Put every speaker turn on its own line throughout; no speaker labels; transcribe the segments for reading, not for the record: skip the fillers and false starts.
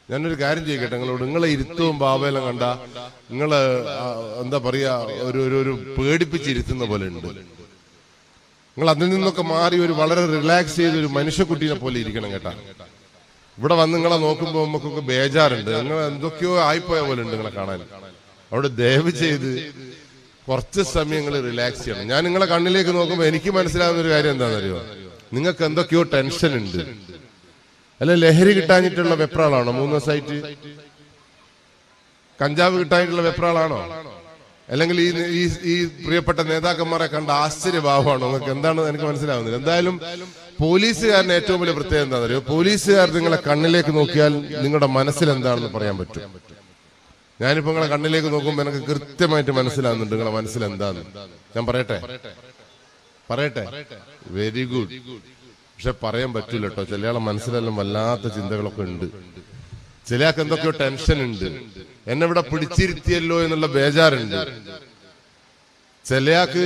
ഞാനൊരു കാര്യം ചെയ്യട്ടെ നിങ്ങളോട്. നിങ്ങളെ ഇരുത്തവും ബാബയെല്ലാം കണ്ട നിങ്ങള് എന്താ പറയാ ഒരു പേടിപ്പിച്ചിരുത്തുന്ന പോലെ ഉണ്ട്. നിങ്ങൾ അതിൽ നിന്നൊക്കെ മാറി ഒരു വളരെ റിലാക്സ് ചെയ്ത് ഒരു മനുഷ്യക്കുട്ടീനെ പോലെ ഇരിക്കണം കേട്ടാ. ഇവിടെ വന്ന് നിങ്ങളെ നോക്കുമ്പോ നമുക്കൊക്കെ ബേജാറുണ്ട്. നിങ്ങൾ എന്തൊക്കെയോ ആയിപ്പോയ പോലെ ഉണ്ട് നിങ്ങളെ കാണാൻ. അവിടെ ദയവ് ചെയ്ത് കുറച്ച് സമയങ്ങൾ റിലാക്സ് ചെയ്യണം. ഞാൻ നിങ്ങളെ കണ്ണിലേക്ക് നോക്കുമ്പോ എനിക്ക് മനസ്സിലാകുന്ന ഒരു കാര്യം എന്താണെന്നറിയോ, നിങ്ങൾക്ക് എന്തൊക്കെയോ ടെൻഷൻ ഉണ്ട്. അല്ല ലഹരി കിട്ടാഞ്ഞിട്ടുള്ള വെപ്രാളാണോ? 3 ദിവസമായിട്ട് കഞ്ചാവ് കിട്ടാഞ്ഞിട്ടുള്ള വെപ്രാളാണോ? അല്ലെങ്കിൽ ഈ പ്രിയപ്പെട്ട നേതാക്കന്മാരെ കണ്ട ആശ്ചര്യഭാവമാണോ നിങ്ങൾക്ക്? എന്താണ് എനിക്ക് മനസ്സിലാവുന്നില്ല. എന്തായാലും പോലീസുകാരന് ഏറ്റവും വലിയ പ്രത്യേകത എന്താണെന്നറിയോ, പോലീസുകാർ നിങ്ങളെ കണ്ണിലേക്ക് നോക്കിയാൽ നിങ്ങളുടെ മനസ്സിൽ എന്താണെന്ന് പറയാൻ പറ്റും. ഞാനിപ്പോ നിങ്ങളെ കണ്ണിലേക്ക് നോക്കുമ്പോ എനിക്ക് കൃത്യമായിട്ട് മനസ്സിലാവുന്നുണ്ട് നിങ്ങളെ മനസ്സിൽ എന്താന്ന്. ഞാൻ പറയട്ടെ വെരി ഗുഡ്. പക്ഷെ പറയാൻ പറ്റൂല കേട്ടോ. ചിലയാളെ മനസ്സിലെല്ലാം വല്ലാത്ത ചിന്തകളൊക്കെ ഉണ്ട്. ചിലയാൾക്ക് എന്തൊക്കെയോ ടെൻഷൻ ഉണ്ട്. എന്നെ ഇവിടെ പിടിച്ചിരുത്തിയല്ലോ എന്നുള്ള ബേജാറുണ്ട്. ചിലയാൾക്ക്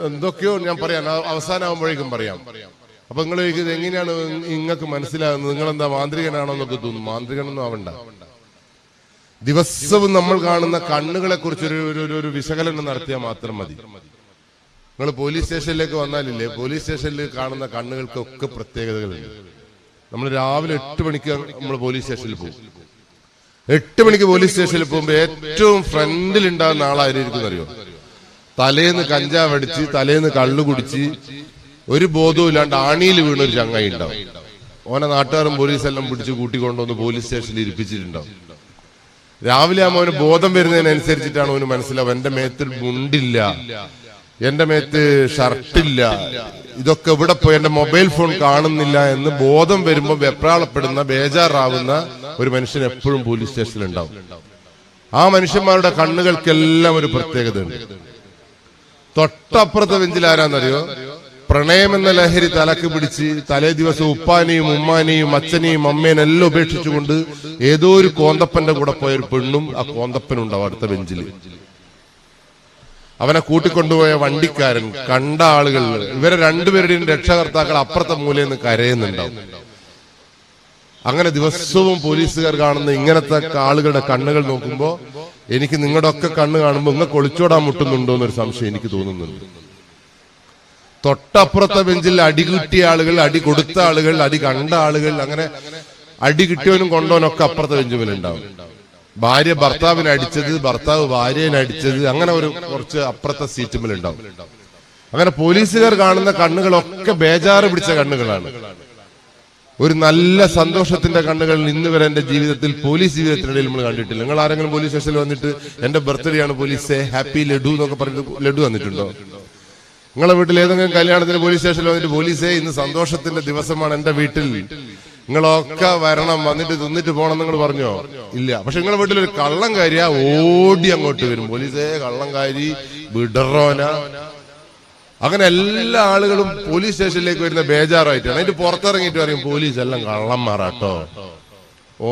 എന്തൊക്കെയോ ഞാൻ പറയാം, അവസാനമാകുമ്പോഴേക്കും പറയാം. അപ്പൊ നിങ്ങൾ ഇത് എങ്ങനെയാണ് നിങ്ങൾക്ക് മനസ്സിലാകുന്നത്? നിങ്ങളെന്താ മാന്ത്രികനാണോ എന്നൊക്കെ തോന്നും. മാന്ത്രികനൊന്നും ആവണ്ട. ദിവസവും നമ്മൾ കാണുന്ന കണ്ണുകളെ കുറിച്ച് ഒരു വിശകലനം നടത്തിയാൽ മാത്രം മതി. നിങ്ങൾ പോലീസ് സ്റ്റേഷനിലേക്ക് വന്നാലില്ലേ, പോലീസ് സ്റ്റേഷനിൽ കാണുന്ന കണ്ണുകൾക്കൊക്കെ പ്രത്യേകതകളുണ്ട്. നമ്മൾ രാവിലെ 8 മണിക്ക് നമ്മൾ പോലീസ് സ്റ്റേഷനിൽ പോകും. 8 മണിക്ക് പോലീസ് സ്റ്റേഷനിൽ പോകുമ്പോ ഏറ്റവും ഫ്രണ്ടിൽ ഉണ്ടാകുന്ന ആളായിരിക്കും അറിയോ, തലേന്ന് കഞ്ചാവ് അടിച്ച് തലേന്ന് കള്ളു കുടിച്ച് ഒരു ബോധവും ഇല്ലാണ്ട് ആണിയിൽ വീണൊരു ചങ്ങായി ഉണ്ടാവും. ഓനെ നാട്ടുകാരും പോലീസെല്ലാം പിടിച്ച് കൂട്ടിക്കൊണ്ടുവന്ന് പോലീസ് സ്റ്റേഷനിൽ ഇരിപ്പിച്ചിട്ടുണ്ടാവും. രാവിലെ ആകുമ്പോൾ അവന് ബോധം വരുന്നതിനനുസരിച്ചിട്ടാണ് അവന് മനസ്സിലാവും എന്റെ മേത്തിൽ മുണ്ടില്ല, എന്റെ മേത്ത് ഷർട്ടില്ല, ഇതൊക്കെ ഇവിടെ പോയി എന്റെ മൊബൈൽ ഫോൺ കാണുന്നില്ല എന്ന് ബോധം വരുമ്പോൾ വെപ്രാളപ്പെടുന്ന ബേജാറാവുന്ന ഒരു മനുഷ്യൻ എപ്പോഴും പോലീസ് സ്റ്റേഷനിൽ ഉണ്ടാവും. ആ മനുഷ്യന്മാരുടെ കണ്ണുകൾക്കെല്ലാം ഒരു പ്രത്യേകത ഉണ്ട്. തൊട്ടപ്പുറത്തെ ബെഞ്ചിൽ ആരാന്നറിയോ, പ്രണയം എന്ന ലഹരി തലക്ക് പിടിച്ച് തലേ ദിവസം ഉപ്പാനെയും ഉമ്മാനെയും അച്ഛനെയും അമ്മേനെയും എല്ലാം ഉപേക്ഷിച്ചുകൊണ്ട് ഏതോ ഒരു കോന്തപ്പന്റെ കൂടെ പോയ ഒരു പെണ്ണും ആ കോന്തപ്പനുണ്ടാവും അടുത്ത ബെഞ്ചിൽ. അവനെ കൂട്ടിക്കൊണ്ടുപോയ വണ്ടിക്കാരൻ, കണ്ട ആളുകൾ, ഇവരെ രണ്ടുപേരുടെയും രക്ഷകർത്താക്കൾ അപ്പുറത്തെ മൂലയിൽ നിന്ന് കരയുന്നുണ്ടാവും. അങ്ങനെ ദിവസവും പോലീസുകാർ കാണുന്ന ഇങ്ങനത്തെ ആളുകളുടെ കണ്ണുകൾ നോക്കുമ്പോ എനിക്ക് നിങ്ങളുടെ ഒക്കെ കണ്ണ് കാണുമ്പോൾ നിങ്ങൾക്ക് ഒളിച്ചോടാൻ മുട്ടുന്നുണ്ടോ എന്നൊരു സംശയം എനിക്ക് തോന്നുന്നുണ്ട്. തൊട്ടപ്പുറത്തെ ബെഞ്ചിൽ അടി കിട്ടിയ ആളുകൾ, അടി കൊടുത്ത ആളുകൾ, അടി കണ്ട ആളുകൾ, അങ്ങനെ അടി കിട്ടിയവനും കൊണ്ടവനൊക്കെ അപ്പുറത്തെ ബെഞ്ചുമിലുണ്ടാവും. ഭാര്യ ഭർത്താവിനെ അടിച്ചത്, ഭർത്താവ് ഭാര്യനെ അടിച്ചത്, അങ്ങനെ ഒരു കുറച്ച് അപ്പുറത്തെ സീറ്റുമിലുണ്ടാവും. അങ്ങനെ പോലീസുകാർ കാണുന്ന കണ്ണുകളൊക്കെ ബേജാറ് പിടിച്ച കണ്ണുകളാണ്. ഒരു നല്ല സന്തോഷത്തിന്റെ കണ്ണുകൾ ഇന്ന് വരെ എന്റെ ജീവിതത്തിൽ, പോലീസ് ജീവിതത്തിനിടയിൽ നമ്മൾ കണ്ടിട്ടില്ല. നിങ്ങൾ ആരെങ്കിലും പോലീസ് സ്റ്റേഷനിൽ വന്നിട്ട് എന്റെ ബർത്ത്ഡേ ആണ് പോലീസേ ഹാപ്പി ലഡു എന്നൊക്കെ പറഞ്ഞിട്ട് ലഡു വന്നിട്ടുണ്ടോ? നിങ്ങളെ വീട്ടിൽ ഏതെങ്കിലും കല്യാണത്തിന് പോലീസ് സ്റ്റേഷനിൽ വന്നിട്ട് പോലീസേ ഇന്ന് സന്തോഷത്തിന്റെ ദിവസമാണ് എന്റെ വീട്ടിൽ, നിങ്ങളൊക്കെ വരണം, വന്നിട്ട് തിന്നിട്ട് പോകണം നിങ്ങൾ പറഞ്ഞോ? ഇല്ല. പക്ഷെ നിങ്ങളെ വീട്ടിലൊരു കള്ളം കാര്യ ഓടി അങ്ങോട്ട് വരും, പോലീസേ കള്ളം കാരി വിടറോന. അങ്ങനെ എല്ലാ ആളുകളും പോലീസ് സ്റ്റേഷനിലേക്ക് വരുന്ന ബേജാറായിട്ടാണ്. അതിന്റെ പുറത്തിറങ്ങിയിട്ട് പറയും പോലീസ് എല്ലാം കള്ളന്മാരാട്ടോ,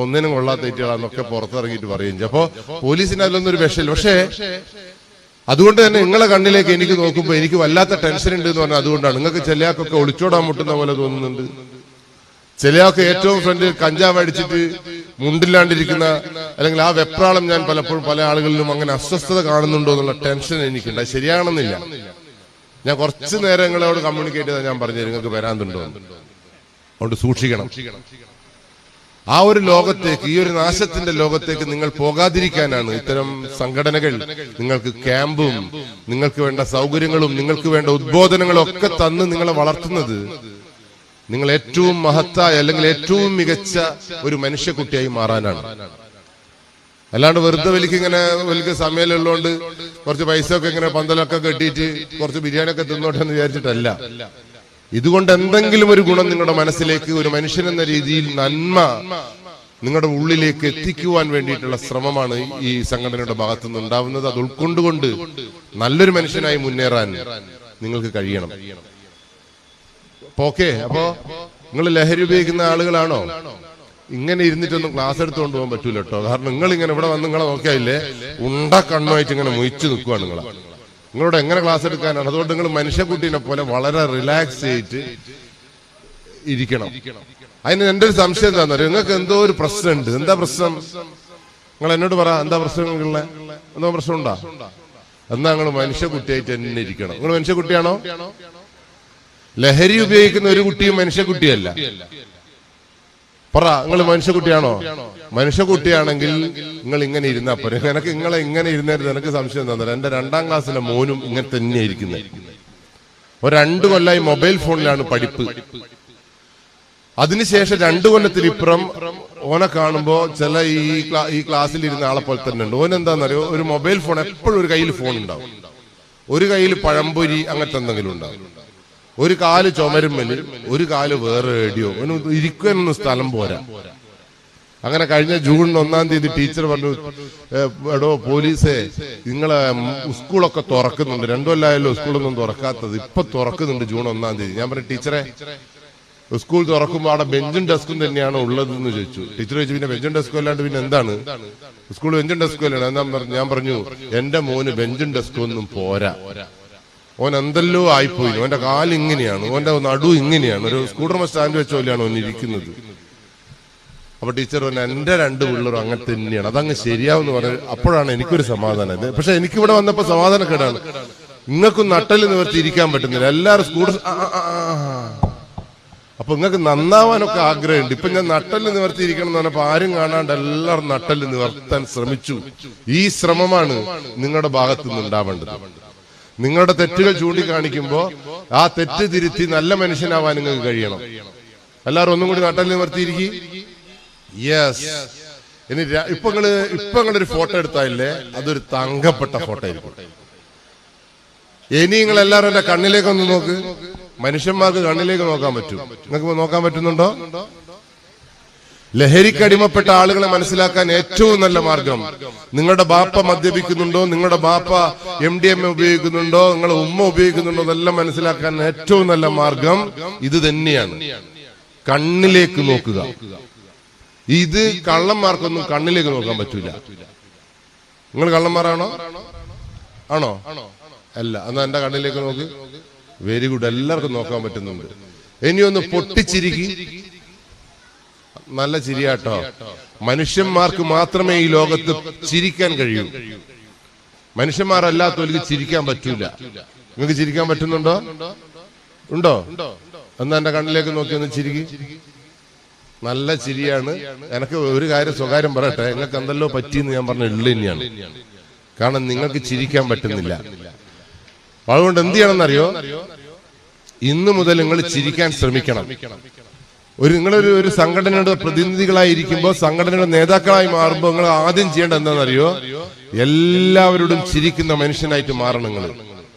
ഒന്നിനും കൊള്ളാത്ത തെറ്റുകളാന്നൊക്കെ പുറത്തിറങ്ങിയിട്ട് പറയും. അപ്പൊ പോലീസിന് അതിലൊന്നും ഒരു വിഷയമില്ല. പക്ഷേ അതുകൊണ്ട് തന്നെ നിങ്ങളെ കണ്ണിലേക്ക് എനിക്ക് നോക്കുമ്പോ എനിക്ക് വല്ലാത്ത ടെൻഷൻ ഉണ്ട് എന്ന് പറഞ്ഞാൽ അതുകൊണ്ടാണ്. നിങ്ങൾക്ക് ചിലയാൾക്കൊക്കെ ഒളിച്ചോടാൻ മുട്ടുന്ന പോലെ തോന്നുന്നുണ്ട്. ചിലയാൾക്ക് ഏറ്റവും ഫ്രണ്ടിൽ കഞ്ചാവ് അടിച്ചിട്ട് മുണ്ടില്ലാണ്ടിരിക്കുന്ന, അല്ലെങ്കിൽ ആ വെപ്രാളം ഞാൻ പലപ്പോഴും പല ആളുകളിലും അങ്ങനെ അസ്വസ്ഥത കാണുന്നുണ്ടോ എന്നുള്ള ടെൻഷൻ എനിക്കുണ്ട്. അത് ശരിയാണെന്നില്ല. ഞാൻ കുറച്ചു നേരം നിങ്ങളോട് കമ്മ്യൂണിക്കേറ്റ് ചെയ്താൽ ഞാൻ പറഞ്ഞു നിങ്ങൾക്ക് വരാനുണ്ടോ, അതുകൊണ്ട് സൂക്ഷിക്കണം. ആ ഒരു ലോകത്തേക്ക്, ഈ ഒരു നാശത്തിന്റെ ലോകത്തേക്ക് നിങ്ങൾ പോകാതിരിക്കാനാണ് ഇത്തരം സംഘടനകൾ നിങ്ങൾക്ക് ക്യാമ്പും നിങ്ങൾക്ക് വേണ്ട സൗകര്യങ്ങളും നിങ്ങൾക്ക് വേണ്ട ഉദ്ബോധനങ്ങളും ഒക്കെ തന്ന് നിങ്ങളെ വളർത്തുന്നത്. നിങ്ങൾ ഏറ്റവും മഹത്തായ അല്ലെങ്കിൽ ഏറ്റവും മികച്ച ഒരു മനുഷ്യക്കുട്ടിയായി മാറാനാണ്. അല്ലാണ്ട് വെറുതെ വലിക്ക് സമയമുള്ളതുകൊണ്ട് കുറച്ച് പൈസ ഒക്കെ ഇങ്ങനെ പന്തലൊക്കെ കെട്ടിയിട്ട് കുറച്ച് ബിരിയാണി ഒക്കെ തിന്നോട്ടെ എന്ന് വിചാരിച്ചിട്ടല്ല. ഇതുകൊണ്ട് എന്തെങ്കിലും ഒരു ഗുണം നിങ്ങളുടെ മനസ്സിലേക്ക്, ഒരു മനുഷ്യൻ എന്ന രീതിയിൽ നന്മ നിങ്ങളുടെ ഉള്ളിലേക്ക് എത്തിക്കുവാൻ വേണ്ടിയിട്ടുള്ള ശ്രമമാണ് ഈ സംഘടനയുടെ ഭാഗത്തുനിന്ന് ഉണ്ടാവുന്നത്. അത് ഉൾക്കൊണ്ടുകൊണ്ട് നല്ലൊരു മനുഷ്യനായി മുന്നേറാൻ നിങ്ങൾക്ക് കഴിയണം. ഓക്കെ. അപ്പോ നിങ്ങൾ ലഹരി ഉപയോഗിക്കുന്ന ആളുകളാണോ? ഇങ്ങനെ ഇരുന്നിട്ടൊന്നും ക്ലാസ് എടുത്തുകൊണ്ട് പോകാൻ പറ്റൂല കേട്ടോ. കാരണം നിങ്ങൾ ഇങ്ങനെ ഇവിടെ വന്ന് നിങ്ങളെ നോക്കിയായില്ലേ ഉണ്ട കണ്ണുമായിട്ട് ഇങ്ങനെ മൊയിച്ചു നിൽക്കുവാണ്. നിങ്ങളോട് എങ്ങനെ ക്ലാസ് എടുക്കാനാണ്? അതുകൊണ്ട് നിങ്ങൾ മനുഷ്യക്കുട്ടീനെ പോലെ വളരെ റിലാക്സ് ചെയ്തിട്ട് ഇരിക്കണം. അതിന് എന്റെ ഒരു സംശയം എന്താണെന്നറിയോ, നിങ്ങൾക്ക് എന്തോ ഒരു പ്രശ്നമുണ്ട്. എന്താ പ്രശ്നം? നിങ്ങൾ എന്നോട് പറ, എന്താ പ്രശ്നം? നിങ്ങളെ എന്തോ പ്രശ്നമുണ്ടോ? എന്നാ നിങ്ങൾ മനുഷ്യക്കുട്ടിയായിട്ട് തന്നെ ഇരിക്കണം. നിങ്ങൾ മനുഷ്യക്കുട്ടിയാണോ? ലഹരി ഉപയോഗിക്കുന്ന ഒരു കുട്ടിയും മനുഷ്യക്കുട്ടിയല്ല. പറ, നിങ്ങൾ മനുഷ്യക്കുട്ടിയാണോ? മനുഷ്യക്കുട്ടിയാണെങ്കിൽ നിങ്ങൾ ഇങ്ങനെ ഇരുന്നാ പോരെ. എനിക്ക് നിങ്ങളെ ഇങ്ങനെ ഇരുന്നേരുത്. എനിക്ക് സംശയം എന്താ, എന്റെ 2ാം ക്ലാസ്സിലെ മോനും ഇങ്ങനെ തന്നെയാ ഇരിക്കുന്നത്. 2 കൊല്ലമായി മൊബൈൽ ഫോണിലാണ് പഠിപ്പ്. അതിനുശേഷം 2 കൊല്ലത്തിലിപ്പുറം ഓനെ കാണുമ്പോ ചില ഈ ക്ലാസ്സിൽ ഇരുന്ന ആളെ പോലെ തന്നെ ഉണ്ട്. ഓൻ എന്താണെന്നറിയോ, ഒരു മൊബൈൽ ഫോൺ, എപ്പോഴും ഒരു കയ്യിൽ ഫോൺ ഉണ്ടാവും, ഒരു കയ്യിൽ പഴംപൊരി അങ്ങനത്തെ എന്തെങ്കിലും ഉണ്ടാവും, ഒരു കാല് ചുമരുമ്മല്, ഒരു കാല് വേറെ റേഡിയോ. ഓന് ഇരിക്കാനൊന്നും സ്ഥലം പോരാ. അങ്ങനെ കഴിഞ്ഞ ജൂൺ 1-ാം തീയതി ടീച്ചർ പറഞ്ഞു, എടോ പോലീസേ, നിങ്ങളെ സ്കൂളൊക്കെ തുറക്കുന്നുണ്ട്, 2 കൊല്ലമായല്ലോ സ്കൂളൊന്നും തുറക്കാത്തത്, ഇപ്പൊ തുറക്കുന്നുണ്ട് ജൂൺ 1-ാം തീയതി. ഞാൻ പറഞ്ഞു, ടീച്ചറെ സ്കൂൾ തുറക്കുമ്പോൾ അവിടെ ബെഞ്ചും ഡെസ്കും തന്നെയാണോ ഉള്ളതെന്ന് ചോദിച്ചു. ടീച്ചർ ചോദിച്ചു, പിന്നെ ബെഞ്ചും ഡെസ്കും അല്ലാണ്ട് പിന്നെ എന്താണ്? സ്കൂൾ ബെഞ്ചും ഡെസ്കും അല്ലാണ്. ഞാൻ പറഞ്ഞു, എന്റെ മോന് ബെഞ്ചും ഡെസ്കും ഒന്നും പോരാ, ഓൻ എന്തെല്ലോ ആയിപ്പോയി, ഓന്റെ കാല് ഇങ്ങനെയാണ്, ഓന്റെ നടു ഇങ്ങനെയാണ്, ഒരു സ്കൂട്ടർ സ്റ്റാൻഡ് വെച്ച പോലെയാണ് ഓൻ ഇരിക്കുന്നത്. അപ്പൊ ടീച്ചർ പറഞ്ഞു, എന്റെ 2 പിള്ളേരും അങ്ങനെ തന്നെയാണ്, അതങ്ങ് ശരിയാവെന്ന് പറഞ്ഞു. അപ്പോഴാണ് എനിക്കൊരു സമാധാനം. പക്ഷെ എനിക്കിവിടെ വന്നപ്പോ സമാധാനക്കേടാണ്. നിങ്ങൾക്കും നട്ടല് നിവർത്തി ഇരിക്കാൻ പറ്റുന്നില്ല, എല്ലാവരും സ്കൂട്ടർ. അപ്പൊ നിങ്ങൾക്ക് നന്നാവാനൊക്കെ ആഗ്രഹമുണ്ട്. ഇപ്പൊ ഞാൻ നട്ടല് നിവർത്തിയിരിക്കണം എന്ന് പറഞ്ഞപ്പോ ആരും കാണാണ്ട് എല്ലാവരും നട്ടല് നിവർത്താൻ ശ്രമിച്ചു. ഈ ശ്രമമാണ് നിങ്ങളുടെ ഭാഗത്തു നിന്ന് ഉണ്ടാവേണ്ടത്. നിങ്ങളുടെ തെറ്റുകൾ ചൂണ്ടിക്കാണിക്കുമ്പോ ആ തെറ്റ് തിരുത്തി നല്ല മനുഷ്യനാവാൻ നിങ്ങൾക്ക് കഴിയണം. എല്ലാവരും ഒന്നും കൂടി നട്ടല് നിവർത്തിയിരിക്കും. യെസ്. ഇനി ഇപ്പൊ നിങ്ങളൊരു ഫോട്ടോ എടുത്തായില്ലേ, അതൊരു തങ്കപ്പെട്ട ഫോട്ടോ ആയിരിക്കും. ഇനി നിങ്ങൾ എല്ലാവരും എന്റെ കണ്ണിലേക്കൊന്ന് നോക്ക്. മനുഷ്യന്മാർക്ക് കണ്ണിലേക്ക് നോക്കാൻ പറ്റും. നിങ്ങൾക്ക് നോക്കാൻ പറ്റുന്നുണ്ടോ? ലഹരിക്കടിമപ്പെട്ട ആളുകളെ മനസ്സിലാക്കാൻ ഏറ്റവും നല്ല മാർഗം, നിങ്ങളുടെ ബാപ്പ മദ്യപിക്കുന്നുണ്ടോ, നിങ്ങളുടെ ബാപ്പ MDMA ഉപയോഗിക്കുന്നുണ്ടോ, നിങ്ങളുടെ ഉമ്മ ഉപയോഗിക്കുന്നുണ്ടോ, ഇതെല്ലാം മനസ്സിലാക്കാൻ ഏറ്റവും നല്ല മാർഗം ഇത് തന്നെയാണ്. കണ്ണിലേക്ക് നോക്കുക. ഇത് കള്ളന്മാർക്കൊന്നും കണ്ണിലേക്ക് നോക്കാൻ പറ്റൂല. നിങ്ങൾ കള്ളന്മാരാണോ? ആണോ? അല്ല. എന്നാ എന്റെ കണ്ണിലേക്ക് നോക്ക്. Very good. എല്ലാവർക്കും നോക്കാൻ പറ്റുന്നുണ്ട്. ഇനി ഒന്ന് പൊട്ടിച്ചിരിക്കി. നല്ല ചിരിയാട്ടോ. മനുഷ്യന്മാർക്ക് മാത്രമേ ഈ ലോകത്ത് ചിരിക്കാൻ കഴിയൂ. മനുഷ്യന്മാരല്ലാത്തവർക്ക് ചിരിക്കാൻ പറ്റൂല. നിങ്ങൾക്ക് ചിരിക്കാൻ പറ്റുന്നുണ്ടോ? ഉണ്ടോ? എന്നാ എന്റെ കണ്ണിലേക്ക് നോക്കി ഒന്ന് ചിരിക്കി. നല്ല ചിരിയാണ്. എനിക്ക് ഒരു കാര്യം സ്വകാര്യം പറയട്ടെ, നിങ്ങൾക്ക് എന്തെല്ലോ പറ്റിയെന്ന് ഞാൻ പറഞ്ഞ ഉള്ളു തന്നെയാണ്. കാരണം നിങ്ങൾക്ക് ചിരിക്കാൻ പറ്റുന്നില്ല. അതുകൊണ്ട് എന്ത് ചെയ്യണമെന്നറിയോ, ഇന്നു മുതൽ നിങ്ങൾ ചിരിക്കാൻ ശ്രമിക്കണം. നിങ്ങളൊരു സംഘടനയുടെ പ്രതിനിധികളായിരിക്കുമ്പോൾ, സംഘടനയുടെ നേതാക്കളായി മാറുമ്പോൾ നിങ്ങൾ ആദ്യം ചെയ്യേണ്ടത് എന്താണെന്നറിയോ, എല്ലാവരോടും ചിരിക്കുന്ന മനുഷ്യനായിട്ട് മാറണം.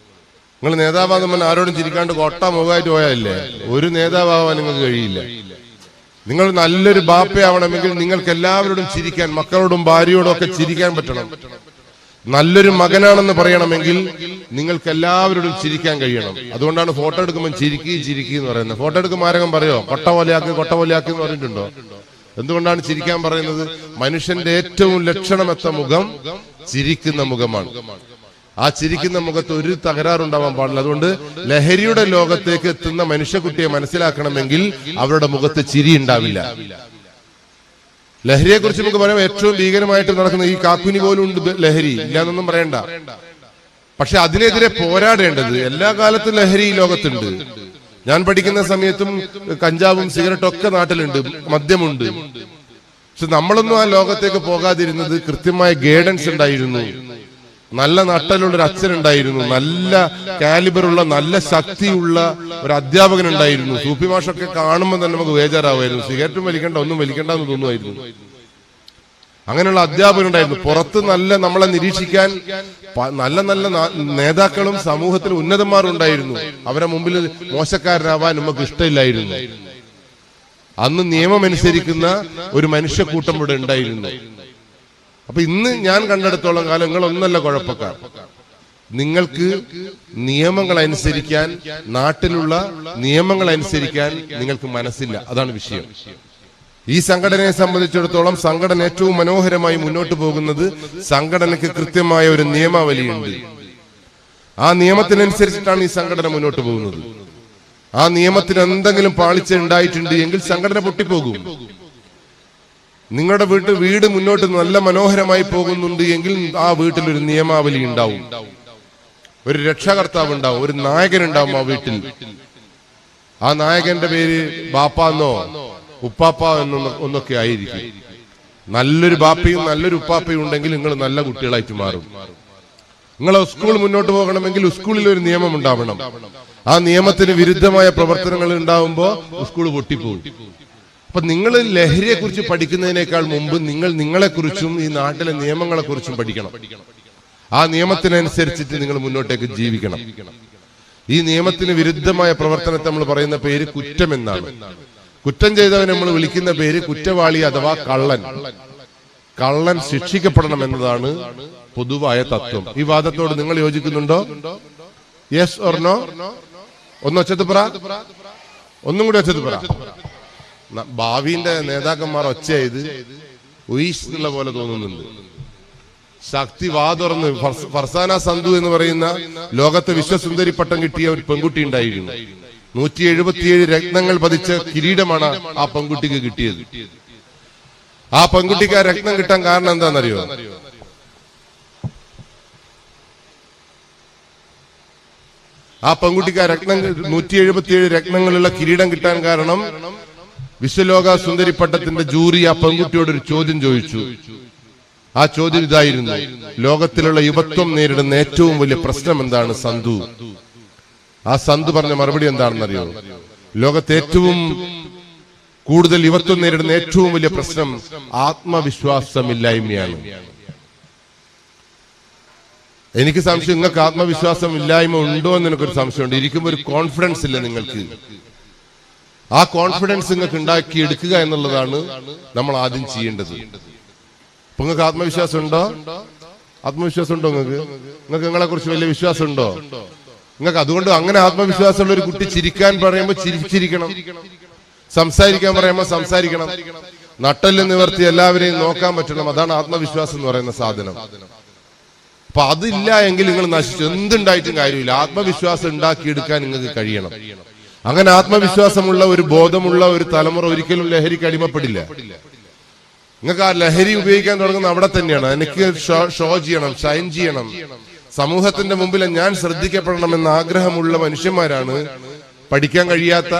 നിങ്ങൾ നേതാവാകുമ്പോൾ ആരോടും ചിരിക്കാണ്ട് കൊട്ട മുഖമായിട്ട് പോയാലേ ഒരു നേതാവാൻ നിങ്ങൾക്ക് കഴിയില്ല. നിങ്ങൾ നല്ലൊരു ബാപ്പയാവണമെങ്കിൽ നിങ്ങൾക്ക് എല്ലാവരോടും ചിരിക്കാൻ, മക്കളോടും ഭാര്യയോടും ഒക്കെ ചിരിക്കാൻ പറ്റണം. നല്ലൊരു മകനാണെന്ന് പറയണമെങ്കിൽ നിങ്ങൾക്ക് എല്ലാവരോടും ചിരിക്കാൻ കഴിയണം. അതുകൊണ്ടാണ് ഫോട്ടോ എടുക്കുമ്പോൾ ചിരിക്കി എന്ന് പറയുന്നത്. ഫോട്ടോ എടുക്കുമ്പോൾ ആരെങ്കിലും പറയോ കൊട്ട പോലെയാക്കി എന്ന് പറഞ്ഞിട്ടുണ്ടോ? എന്തുകൊണ്ടാണ് ചിരിക്കാൻ പറയുന്നത്? മനുഷ്യന്റെ ഏറ്റവും ലക്ഷണമെത്ത മുഖം ചിരിക്കുന്ന മുഖമാണ്. ആ ചിരിക്കുന്ന മുഖത്ത് ഒരു തകരാറുണ്ടാവാൻ പാടില്ല. അതുകൊണ്ട് ലഹരിയുടെ ലോകത്തേക്ക് എത്തുന്ന മനുഷ്യക്കുട്ടിയെ മനസ്സിലാക്കണമെങ്കിൽ അവരുടെ മുഖത്ത് ചിരി ഉണ്ടാവില്ല. ലഹരിയെ കുറിച്ച് നമുക്ക് പറയാം, ഏറ്റവും ഭീകരമായിട്ട് നടക്കുന്ന ഈ കാക്കുനി പോലും ഉണ്ട് ലഹരി, ഇല്ലാന്നൊന്നും പറയണ്ട. പക്ഷെ അതിനെതിരെ പോരാടേണ്ടത്, എല്ലാ കാലത്തും ലഹരി ഈ ലോകത്തുണ്ട്. ഞാൻ പഠിക്കുന്ന സമയത്തും കഞ്ചാവും സിഗരറ്റും ഒക്കെ നാട്ടിലുണ്ട്, മദ്യമുണ്ട്. പക്ഷെ നമ്മളൊന്നും ആ ലോകത്തേക്ക് പോകാതിരുന്നത് കൃത്യമായ ഗൈഡൻസ് ഉണ്ടായിരുന്നു. നല്ല നട്ടലുള്ളൊരു അച്ഛനുണ്ടായിരുന്നു, നല്ല കാലിബറുള്ള നല്ല ശക്തിയുള്ള ഒരു അധ്യാപകൻ ഉണ്ടായിരുന്നു. സൂഫി മാഷൊക്കെ കാണുമ്പോൾ തന്നെ നമുക്ക് ബേജാറാവുമായിരുന്നു. സിഗരറ്റും വലിക്കണ്ട, ഒന്നും വലിക്കണ്ട എന്ന് തോന്നുമായിരുന്നു. അങ്ങനെയുള്ള അധ്യാപകൻ ഉണ്ടായിരുന്നു. പുറത്ത് നല്ല നമ്മളെ നിരീക്ഷിക്കാൻ നല്ല നല്ല നേതാക്കളും സമൂഹത്തിൽ ഉന്നതന്മാരും ഉണ്ടായിരുന്നു. അവരെ മുമ്പിൽ മോശക്കാരനാവാൻ നമുക്ക് ഇഷ്ടമില്ലായിരുന്നു. അന്ന് നിയമമനുസരിക്കുന്ന ഒരു മനുഷ്യക്കൂട്ടം ഇവിടെ ഉണ്ടായിരുന്നു. അപ്പൊ ഇന്ന് ഞാൻ കണ്ടെടുത്തോളം കാലം നിങ്ങളൊന്നല്ല കുഴപ്പക്കാർ. നിങ്ങൾക്ക് നിയമങ്ങൾ അനുസരിക്കാൻ, നാട്ടിലുള്ള നിയമങ്ങൾ അനുസരിക്കാൻ നിങ്ങൾക്ക് മനസ്സില്ല. അതാണ് വിഷയം. ഈ സംഘടനയെ സംബന്ധിച്ചിടത്തോളം സംഘടന ഏറ്റവും മനോഹരമായി മുന്നോട്ട് പോകുന്നത് സംഘടനയ്ക്ക് കൃത്യമായ ഒരു നിയമാവലിയുണ്ട്. ആ നിയമത്തിനനുസരിച്ചിട്ടാണ് ഈ സംഘടന മുന്നോട്ട് പോകുന്നത്. ആ നിയമത്തിന് എന്തെങ്കിലും പാളിച്ച ഉണ്ടായിട്ടുണ്ട് എങ്കിൽ സംഘടന പൊട്ടിപ്പോകും. നിങ്ങളുടെ വീട് മുന്നോട്ട് നല്ല മനോഹരമായി പോകുന്നുണ്ട് എങ്കിൽ ആ വീട്ടിൽ ഒരു നിയമാവലി ഉണ്ടാവും, ഒരു രക്ഷാകർത്താവ് ഉണ്ടാവും, ഒരു നായകൻ ഉണ്ടാവും ആ വീട്ടിൽ. ആ നായകന്റെ പേര് ബാപ്പാന്നോ ഉപ്പാപ്പ എന്നൊക്കെ ആയിരിക്കും. നല്ലൊരു ബാപ്പയും നല്ലൊരു ഉപ്പാപ്പയും ഉണ്ടെങ്കിൽ നിങ്ങൾ നല്ല കുട്ടികളായിട്ട് മാറും. നിങ്ങളെ സ്കൂൾ മുന്നോട്ട് പോകണമെങ്കിൽ സ്കൂളിൽ ഒരു നിയമം ഉണ്ടാവണം. ആ നിയമത്തിന് വിരുദ്ധമായ പ്രവർത്തനങ്ങൾ ഉണ്ടാവുമ്പോൾ സ്കൂൾ പൊട്ടിപ്പോകും. അപ്പൊ നിങ്ങൾ ലഹരിയെ കുറിച്ച് പഠിക്കുന്നതിനേക്കാൾ മുമ്പ് നിങ്ങൾ നിങ്ങളെക്കുറിച്ചും ഈ നാട്ടിലെ നിയമങ്ങളെ കുറിച്ചും പഠിക്കണം. ആ നിയമത്തിനനുസരിച്ചിട്ട് നിങ്ങൾ മുന്നോട്ടേക്ക് ജീവിക്കണം. ഈ നിയമത്തിന് വിരുദ്ധമായ പ്രവർത്തനത്തെ നമ്മൾ പറയുന്ന പേര് കുറ്റം എന്നാണ്. കുറ്റം ചെയ്തവനെ നമ്മൾ വിളിക്കുന്ന പേര് കുറ്റവാളി അഥവാ കള്ളൻ. കള്ളൻ ശിക്ഷിക്കപ്പെടണം എന്നതാണ് പൊതുവായ തത്വം. ഈ വാദത്തോട് നിങ്ങൾ യോജിക്കുന്നുണ്ടോ? Yes or no? ഒന്ന് ഒച്ചത്ത് പറ, ഒന്നും കൂടി ഒച്ചത്ത് പറ. ഭാവിന്റെ നേതാക്കന്മാർ ഒച്ചയായത് ഉയിസ് എന്നുള്ള പോലെ തോന്നുന്നുണ്ട്. ശക്തി വാതുറന്ന് ഫർസാന സന്ധു എന്ന് പറയുന്ന ലോകത്തെ വിശ്വസുന്ദരി പട്ടം കിട്ടിയ ഒരു പെൺകുട്ടി ഉണ്ടായിരുന്നു. 177 രത്നങ്ങൾ പതിച്ച കിരീടമാണ് ആ പെൺകുട്ടിക്ക് കിട്ടിയത്. ആ പെൺകുട്ടിക്ക് ആ രത്നം കിട്ടാൻ കാരണം എന്താണെന്നറിയോ? ആ പെൺകുട്ടിക്ക് ആ രത്നം 177 രത്നങ്ങളുള്ള കിരീടം കിട്ടാൻ കാരണം വിശ്വലോക സുന്ദരി പട്ടത്തിന്റെ ജൂറി ആ പെൺകുട്ടിയോട് ഒരു ചോദ്യം ചോദിച്ചു. ആ ചോദ്യം ഇതായിരുന്നു: ലോകത്തിലുള്ള യുവത്വം നേരിടുന്ന ഏറ്റവും വലിയ പ്രശ്നം എന്താണ് സന്ധു? ആ സന്ധു പറഞ്ഞ മറുപടി എന്താണെന്നറിയോ? ലോകത്തെ ഏറ്റവും കൂടുതൽ യുവത്വം നേരിടുന്ന ഏറ്റവും വലിയ പ്രശ്നം ആത്മവിശ്വാസമില്ലായ്മയാണ്. എനിക്ക് സംശയം, നിങ്ങൾക്ക് ആത്മവിശ്വാസം ഇല്ലായ്മ ഉണ്ടോ എന്ന് എനിക്കൊരു സംശയമുണ്ട്. ഇരിക്കുമ്പോൾ ഒരു കോൺഫിഡൻസ് ഇല്ല നിങ്ങൾക്ക്. ആ കോൺഫിഡൻസ് നിങ്ങൾക്ക് ഉണ്ടാക്കിയെടുക്കുക എന്നുള്ളതാണ് നമ്മൾ ആദ്യം ചെയ്യേണ്ടത്. അപ്പൊ നിങ്ങൾക്ക് ആത്മവിശ്വാസം ഉണ്ടോ? ആത്മവിശ്വാസം ഉണ്ടോ നിങ്ങൾക്ക്? നിങ്ങളെ കുറിച്ച് വലിയ വിശ്വാസം ഉണ്ടോ നിങ്ങൾക്ക്? അതുകൊണ്ട് അങ്ങനെ ആത്മവിശ്വാസമുള്ള ഒരു കുട്ടി ചിരിക്കാൻ പറയുമ്പോൾ ചിരിച്ചിരിക്കണം, സംസാരിക്കാൻ പറയുമ്പോൾ സംസാരിക്കണം, നട്ടെല്ല് നിവർത്തി എല്ലാവരെയും നോക്കാൻ പറ്റണം. അതാണ് ആത്മവിശ്വാസം എന്ന് പറയുന്ന സാധനം. അപ്പൊ അതില്ല എങ്കിൽ നിങ്ങൾ നശിച്ചു. എന്തുണ്ടായിട്ടും കാര്യമില്ല. ആത്മവിശ്വാസം ഉണ്ടാക്കിയെടുക്കാൻ നിങ്ങൾക്ക് കഴിയണം. അങ്ങനെ ആത്മവിശ്വാസമുള്ള ഒരു ബോധമുള്ള ഒരു തലമുറ ഒരിക്കലും ലഹരിക്ക് അടിമപ്പെടില്ല. നിങ്ങൾക്ക് ആ ലഹരി ഉപയോഗിക്കാൻ തുടങ്ങുന്ന അവിടെ തന്നെയാണ്. എനിക്ക് ഷോ ചെയ്യണം, ഷൈൻ ചെയ്യണം, സമൂഹത്തിന്റെ മുമ്പിൽ ഞാൻ ശ്രദ്ധിക്കപ്പെടണമെന്ന ആഗ്രഹമുള്ള മനുഷ്യന്മാരാണ് പഠിക്കാൻ കഴിയാത്ത,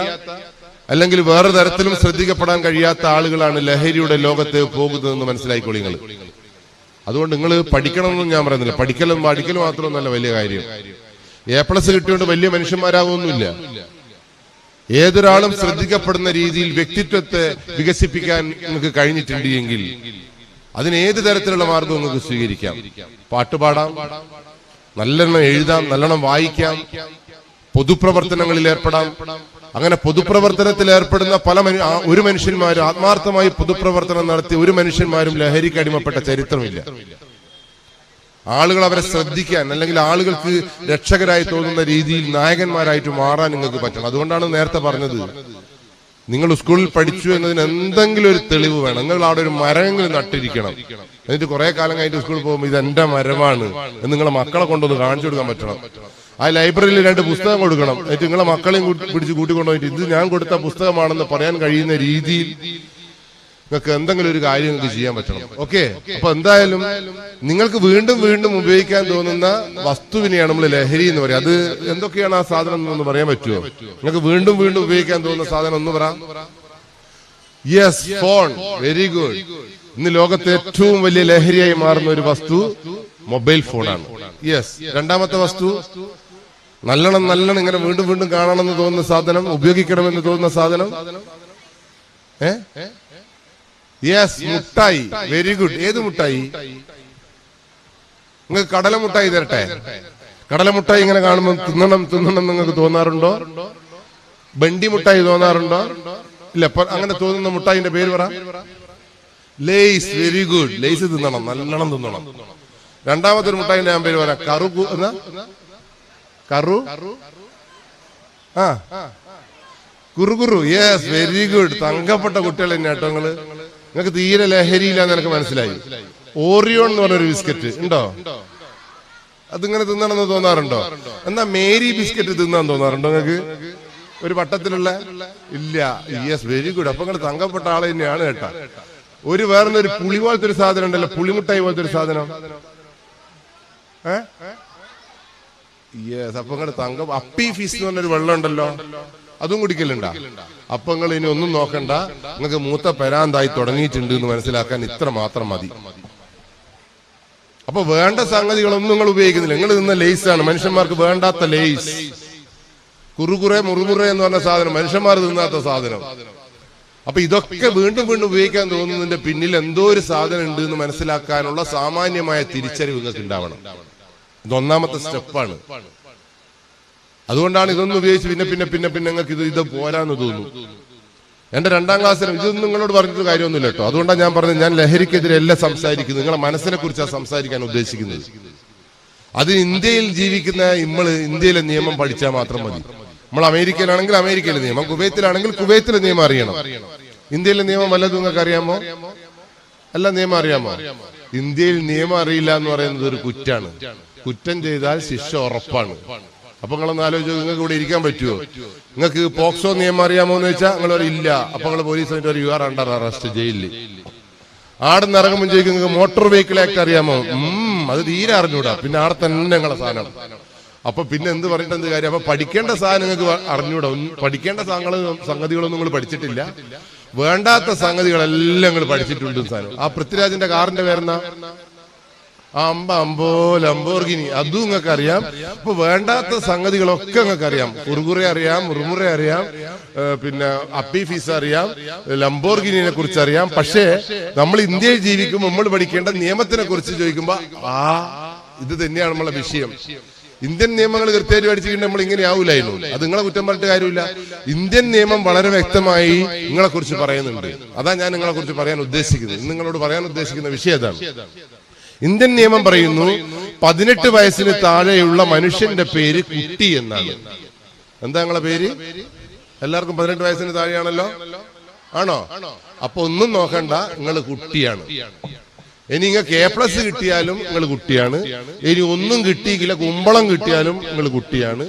അല്ലെങ്കിൽ വേറെ തരത്തിലും ശ്രദ്ധിക്കപ്പെടാൻ കഴിയാത്ത ആളുകളാണ് ലഹരിയുടെ ലോകത്ത് പോകുന്നതെന്ന് മനസ്സിലായിക്കോളി നിങ്ങൾ. അതുകൊണ്ട് നിങ്ങൾ പഠിക്കണമെന്നും ഞാൻ പറയുന്നില്ല. പഠിക്കലും മാത്രമൊന്നല്ല വലിയ കാര്യം. A+ കിട്ടിയോണ്ട് വലിയ മനുഷ്യന്മാരാകുമൊന്നുമില്ല. ഏതൊരാളും ശ്രദ്ധിക്കപ്പെടുന്ന രീതിയിൽ വ്യക്തിത്വത്തെ വികസിപ്പിക്കാൻ നിങ്ങൾക്ക് കഴിഞ്ഞിട്ടുണ്ട് എങ്കിൽ അതിന് ഏത് തരത്തിലുള്ള മാർഗവും നിങ്ങൾക്ക് സ്വീകരിക്കാം. പാട്ടുപാടാം, നല്ലോണം എഴുതാം, നല്ലോണം വായിക്കാം, പൊതുപ്രവർത്തനങ്ങളിൽ ഏർപ്പെടാം. അങ്ങനെ പൊതുപ്രവർത്തനത്തിൽ ഏർപ്പെടുന്ന ഒരു മനുഷ്യന്മാരും ആത്മാർത്ഥമായി പൊതുപ്രവർത്തനം നടത്തി ഒരു മനുഷ്യന്മാരും ലഹരിക്ക് അടിമപ്പെട്ട ചരിത്രമില്ല. ആളുകൾ അവരെ ശ്രദ്ധിക്കാൻ, അല്ലെങ്കിൽ ആളുകൾക്ക് രക്ഷകരായി തോന്നുന്ന രീതിയിൽ നായകന്മാരായിട്ട് മാറാൻ നിങ്ങൾക്ക് പറ്റണം. അതുകൊണ്ടാണ് നേരത്തെ പറഞ്ഞത്, നിങ്ങൾ സ്കൂളിൽ പഠിച്ചു എന്നതിന് എന്തെങ്കിലും ഒരു തെളിവ് വേണം. നിങ്ങൾ അവിടെ ഒരു മരമെങ്കിലും നട്ടിരിക്കണം. എന്നിട്ട് കുറെ കാലം കഴിഞ്ഞിട്ട് സ്കൂളിൽ പോകുമ്പോൾ ഇത് എന്റെ മരമാണ് എന്ന് നിങ്ങളെ മക്കളെ കൊണ്ടൊന്ന് കാണിച്ചു കൊടുക്കാൻ പറ്റണം. ആ ലൈബ്രറിയിൽ 2 പുസ്തകം കൊടുക്കണം. എന്നിട്ട് നിങ്ങളെ മക്കളെയും പിടിച്ച് കൂട്ടിക്കൊണ്ടുപോയിട്ട് ഇത് ഞാൻ കൊടുത്ത പുസ്തകമാണെന്ന് പറയാൻ കഴിയുന്ന രീതിയിൽ നിങ്ങൾക്ക് എന്തെങ്കിലും ഒരു കാര്യം നിങ്ങൾക്ക് ചെയ്യാൻ പറ്റണം. ഓക്കെ? അപ്പൊ എന്തായാലും നിങ്ങൾക്ക് വീണ്ടും വീണ്ടും ഉപയോഗിക്കാൻ തോന്നുന്ന വസ്തുവിനെയാണ് നമ്മൾ ലഹരി എന്ന് പറയുക. അത് എന്തൊക്കെയാണ് ആ സാധനം എന്നൊന്ന് പറയാൻ പറ്റുമോ? നിങ്ങൾക്ക് വീണ്ടും വീണ്ടും ഉപയോഗിക്കാൻ തോന്നുന്ന സാധനം ഒന്ന് പറ. Yes, phone. Very good. ഇന്ന് ലോകത്തെ ഏറ്റവും വലിയ ലഹരിയായി മാറുന്ന ഒരു വസ്തു മൊബൈൽ ഫോണാണ്. യെസ്. രണ്ടാമത്തെ വസ്തു നല്ലോണം ഇങ്ങനെ വീണ്ടും വീണ്ടും കാണണമെന്ന് തോന്നുന്ന സാധനം, ഉപയോഗിക്കണമെന്ന് തോന്നുന്ന സാധനം യെസ്, മുട്ടായി. Very good. ഏത് മുട്ടായി? നിങ്ങൾക്ക് കടലമുട്ടായി തരട്ടെ? കടലമുട്ടായി ഇങ്ങനെ കാണുമ്പോൾ തിന്നണം നിങ്ങൾക്ക് തോന്നാറുണ്ടോ? ബണ്ടി മുട്ടായി തോന്നാറുണ്ടോ? ഇല്ല. അങ്ങനെ തോന്നുന്ന മുട്ടായിന്റെ പേര് പറ. ലേസ്. Very good. ലേസ് തിന്നണം, നല്ലോണം തിന്നണം. രണ്ടാമത്തെ ഒരു മുട്ടായിന്റെ ഞാൻ പേര് പറയാം. കുറുകുറു. Yes, very good. തങ്കപ്പെട്ട കുട്ടികൾ തന്നെ കേട്ടോ നിങ്ങള്. നിങ്ങൾക്ക് തീരെ ലഹരിയില്ലാന്ന് എനിക്ക് മനസ്സിലായി. ഓറിയോൺ എന്ന് പറഞ്ഞൊരു ബിസ്ക്കറ്റ് ഉണ്ടോ? അതിങ്ങനെ തിന്നണമെന്ന് തോന്നാറുണ്ടോ? എന്നാ മേരി ബിസ്ക്കറ്റ് തിന്നാൻ തോന്നാറുണ്ടോ നിങ്ങൾക്ക്? ഒരു പട്ടത്തിലുള്ള ഇല്ല. Yes, very good. അപ്പൊ നിങ്ങൾ തങ്കപ്പെട്ട ആള് തന്നെയാണ് കേട്ടാ. ഒരു വേറൊരു പുളി പോലത്തെ ഒരു സാധനം ഉണ്ടല്ലോ, പുളിമുട്ടായി പോലത്തെ ഒരു സാധനം. യെസ്, അപ്പൊ നിങ്ങൾ തങ്കം. അപ്പി ഫീസ് എന്ന് പറഞ്ഞൊരു വെള്ളം ഉണ്ടല്ലോ, അതും കുടിക്കലുണ്ടാ? അപ്പൊ നിങ്ങൾ ഇനി ഒന്നും നോക്കണ്ട, നിങ്ങൾക്ക് മൂത്ത പെരാന്തായി തുടങ്ങിയിട്ടുണ്ട് എന്ന് മനസ്സിലാക്കാൻ ഇത്ര മാത്രം മതി. അപ്പൊ വേണ്ട സംഗതികളൊന്നും നിങ്ങൾ ഉപയോഗിക്കുന്നില്ല. നിങ്ങൾ നിന്ന ലേസാണ്, മനുഷ്യന്മാർക്ക് വേണ്ടാത്ത ലേസ്. കുറുകുറെ മുറുമുറ എന്ന് പറഞ്ഞ സാധനം മനുഷ്യന്മാർ തിന്നാത്ത സാധനം. അപ്പൊ ഇതൊക്കെ വീണ്ടും വീണ്ടും ഉപയോഗിക്കാൻ തോന്നുന്നതിന്റെ പിന്നിൽ എന്തോ ഒരു സാധനം ഉണ്ട് എന്ന് മനസ്സിലാക്കാനുള്ള സാമാന്യമായ തിരിച്ചറിവ് നിങ്ങൾക്ക് ഉണ്ടാവണം. ഇതൊന്നാമത്തെ സ്റ്റെപ്പാണ്. അതുകൊണ്ടാണ് ഇതൊന്നും ഉപയോഗിച്ച് പിന്നെ പിന്നെ പിന്നെ പിന്നെ നിങ്ങൾക്ക് ഇത് പോരാന്ന് തോന്നുന്നു. എന്റെ 2ാം ക്ലാസ്സിലും ഇതൊന്നും നിങ്ങളോട് പറഞ്ഞിട്ട് കാര്യമൊന്നുമില്ല കേട്ടോ. അതുകൊണ്ടാണ് ഞാൻ പറഞ്ഞത്, ഞാൻ ലഹരിക്കെതിരെ അല്ല സംസാരിക്കുന്നത്, നിങ്ങളെ മനസ്സിനെ കുറിച്ചാണ് സംസാരിക്കാൻ ഉദ്ദേശിക്കുന്നത്. അത് ഇന്ത്യയിൽ ജീവിക്കുന്ന ഇന്ത്യയിലെ നിയമം പഠിച്ചാൽ മാത്രം മതി. നമ്മൾ അമേരിക്കയിലാണെങ്കിൽ അമേരിക്കയിലെ നിയമം, കുവൈത്തിലാണെങ്കിൽ കുവൈത്തിലെ നിയമം അറിയണം. ഇന്ത്യയിലെ നിയമം വല്ലതും നിങ്ങൾക്ക് അറിയാമോ? അല്ല, നിയമം അറിയാമോ? ഇന്ത്യയിൽ നിയമം അറിയില്ല എന്ന് പറയുന്നത് ഒരു കുറ്റാണ്. കുറ്റം ചെയ്താൽ ശിക്ഷ ഉറപ്പാണ്. അപ്പൊ നിങ്ങളൊന്ന് ആലോചിച്ചു, നിങ്ങൾക്ക് ഇവിടെ ഇരിക്കാൻ പറ്റുമോ? നിങ്ങൾക്ക് പോക്സോ നിയമം അറിയാമോ എന്ന് വെച്ചാൽ നിങ്ങൾ ഇല്ല. അപ്പൊ നിങ്ങൾ police you are under arrest, ജയിലിൽ. ആടുന്ന് ഇറങ്ങുമ്പോൾ ചോദിക്കും നിങ്ങൾക്ക് മോട്ടോർ വെഹിക്കിൾ ആക്ട് അറിയാമോ? അത് തീരെ അറിഞ്ഞൂടാ. പിന്നെ ആടെ തന്നെ നിങ്ങളെ സാധനം. അപ്പൊ പിന്നെ എന്ത് പറഞ്ഞിട്ട് എന്ത് കാര്യം? അപ്പൊ പഠിക്കേണ്ട സാധനം നിങ്ങൾക്ക് അറിഞ്ഞൂടാ. പഠിക്കേണ്ട സംഗതികളൊന്നും നിങ്ങൾ പഠിച്ചിട്ടില്ല. വേണ്ടാത്ത സംഗതികളെല്ലാം നിങ്ങൾ പഠിച്ചിട്ടുണ്ട്. സാധനം ആ പൃഥ്വിരാജിന്റെ കാറിന്റെ പേരെന്നാ? ലംബോർഗിനി. അതും നിങ്ങൾക്ക് അറിയാം. ഇപ്പൊ വേണ്ടാത്ത സംഗതികളൊക്കെ നിങ്ങൾക്ക് അറിയാം. കുറുകുറെ അറിയാം, മുറുമുറ അറിയാം, പിന്നെ അപ്പി ഫീസ് അറിയാം, ലംബോർഗിനിയെ കുറിച്ച് അറിയാം. പക്ഷേ നമ്മൾ ഇന്ത്യയിൽ ജീവിക്കുമ്പോൾ നമ്മൾ പഠിക്കേണ്ട നിയമത്തിനെ കുറിച്ച് ചോദിക്കുമ്പോ ഇത് തന്നെയാണ് നമ്മളെ വിഷയം. ഇന്ത്യൻ നിയമങ്ങൾ കൃത്യമായിട്ട് പഠിച്ചിട്ടുണ്ടെങ്കിൽ നമ്മൾ ഇങ്ങനെ ആവൂലായിരുന്നു. അത് നിങ്ങളെ കുറ്റം പറഞ്ഞിട്ട് കാര്യമില്ല. ഇന്ത്യൻ നിയമം വളരെ വ്യക്തമായി നിങ്ങളെ കുറിച്ച് പറയുന്നുണ്ട്. അതാ ഞാൻ നിങ്ങളെ കുറിച്ച് പറയാൻ ഉദ്ദേശിക്കുന്നത്. നിങ്ങളോട് പറയാൻ ഉദ്ദേശിക്കുന്ന വിഷയം അതാണ്. ഇന്ത്യൻ നിയമം പറയുന്നു 18 വയസ്സിന് താഴെയുള്ള മനുഷ്യന്റെ പേര് കുട്ടി എന്നാണ്. എന്താ നിങ്ങളെ പേര്? എല്ലാവർക്കും 18 വയസ്സിന് താഴെയാണല്ലോ, ആണോ? അപ്പൊ ഒന്നും നോക്കണ്ട, നിങ്ങൾ കുട്ടിയാണ്. ഇനി നിങ്ങൾക്ക് A+ കിട്ടിയാലും നിങ്ങൾ കുട്ടിയാണ്. ഇനി ഒന്നും കിട്ടിയില്ല, കുമ്പളം കിട്ടിയാലും നിങ്ങൾ കുട്ടിയാണ്.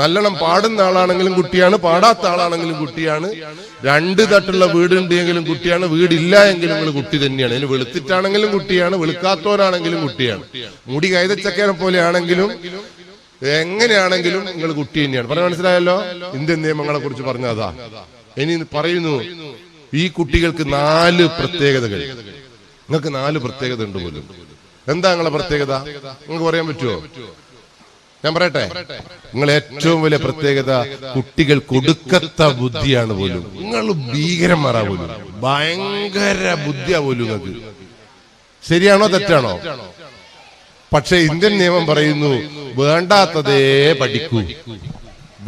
നല്ലോണം പാടുന്ന ആളാണെങ്കിലും കുട്ടിയാണ്, പാടാത്ത ആളാണെങ്കിലും കുട്ടിയാണ്. 2 തട്ടുള്ള വീടുണ്ടെങ്കിലും കുട്ടിയാണ്, വീടില്ല എങ്കിലും നിങ്ങൾ കുട്ടി തന്നെയാണ്. ഇനി വെളുത്തിട്ടാണെങ്കിലും കുട്ടിയാണ്, വെളുക്കാത്തവരാണെങ്കിലും കുട്ടിയാണ്. മുടി കൈതച്ചക്കേനെ പോലെ ആണെങ്കിലും എങ്ങനെയാണെങ്കിലും നിങ്ങൾ കുട്ടി തന്നെയാണ്. പറഞ്ഞ മനസ്സിലായല്ലോ? ഇന്ത്യൻ നിയമങ്ങളെ കുറിച്ച് പറഞ്ഞതാ. ഇനി പറയുന്നു ഈ കുട്ടികൾക്ക് 4 പ്രത്യേകതകൾ. നിങ്ങൾക്ക് 4 പ്രത്യേകത ഉണ്ട് പോലും. എന്താ നിങ്ങളെ പ്രത്യേകത? നിങ്ങൾക്ക് പറയാൻ പറ്റുമോ? ഞാൻ പറയട്ടെ. നിങ്ങൾ ഏറ്റവും വലിയ പ്രത്യേകത, കുട്ടികൾ കൊടുക്കത്ത ബുദ്ധിയാണ് പോലും. നിങ്ങൾ ഭീകരന്മാരാ പോലും, ഭയങ്കര ബുദ്ധിയാ പോലും നിങ്ങൾക്ക്. ശരിയാണോ തെറ്റാണോ? പക്ഷെ ഇന്ത്യൻ നിയമം പറയുന്നു വേണ്ടാത്തതേ പഠിക്കൂ.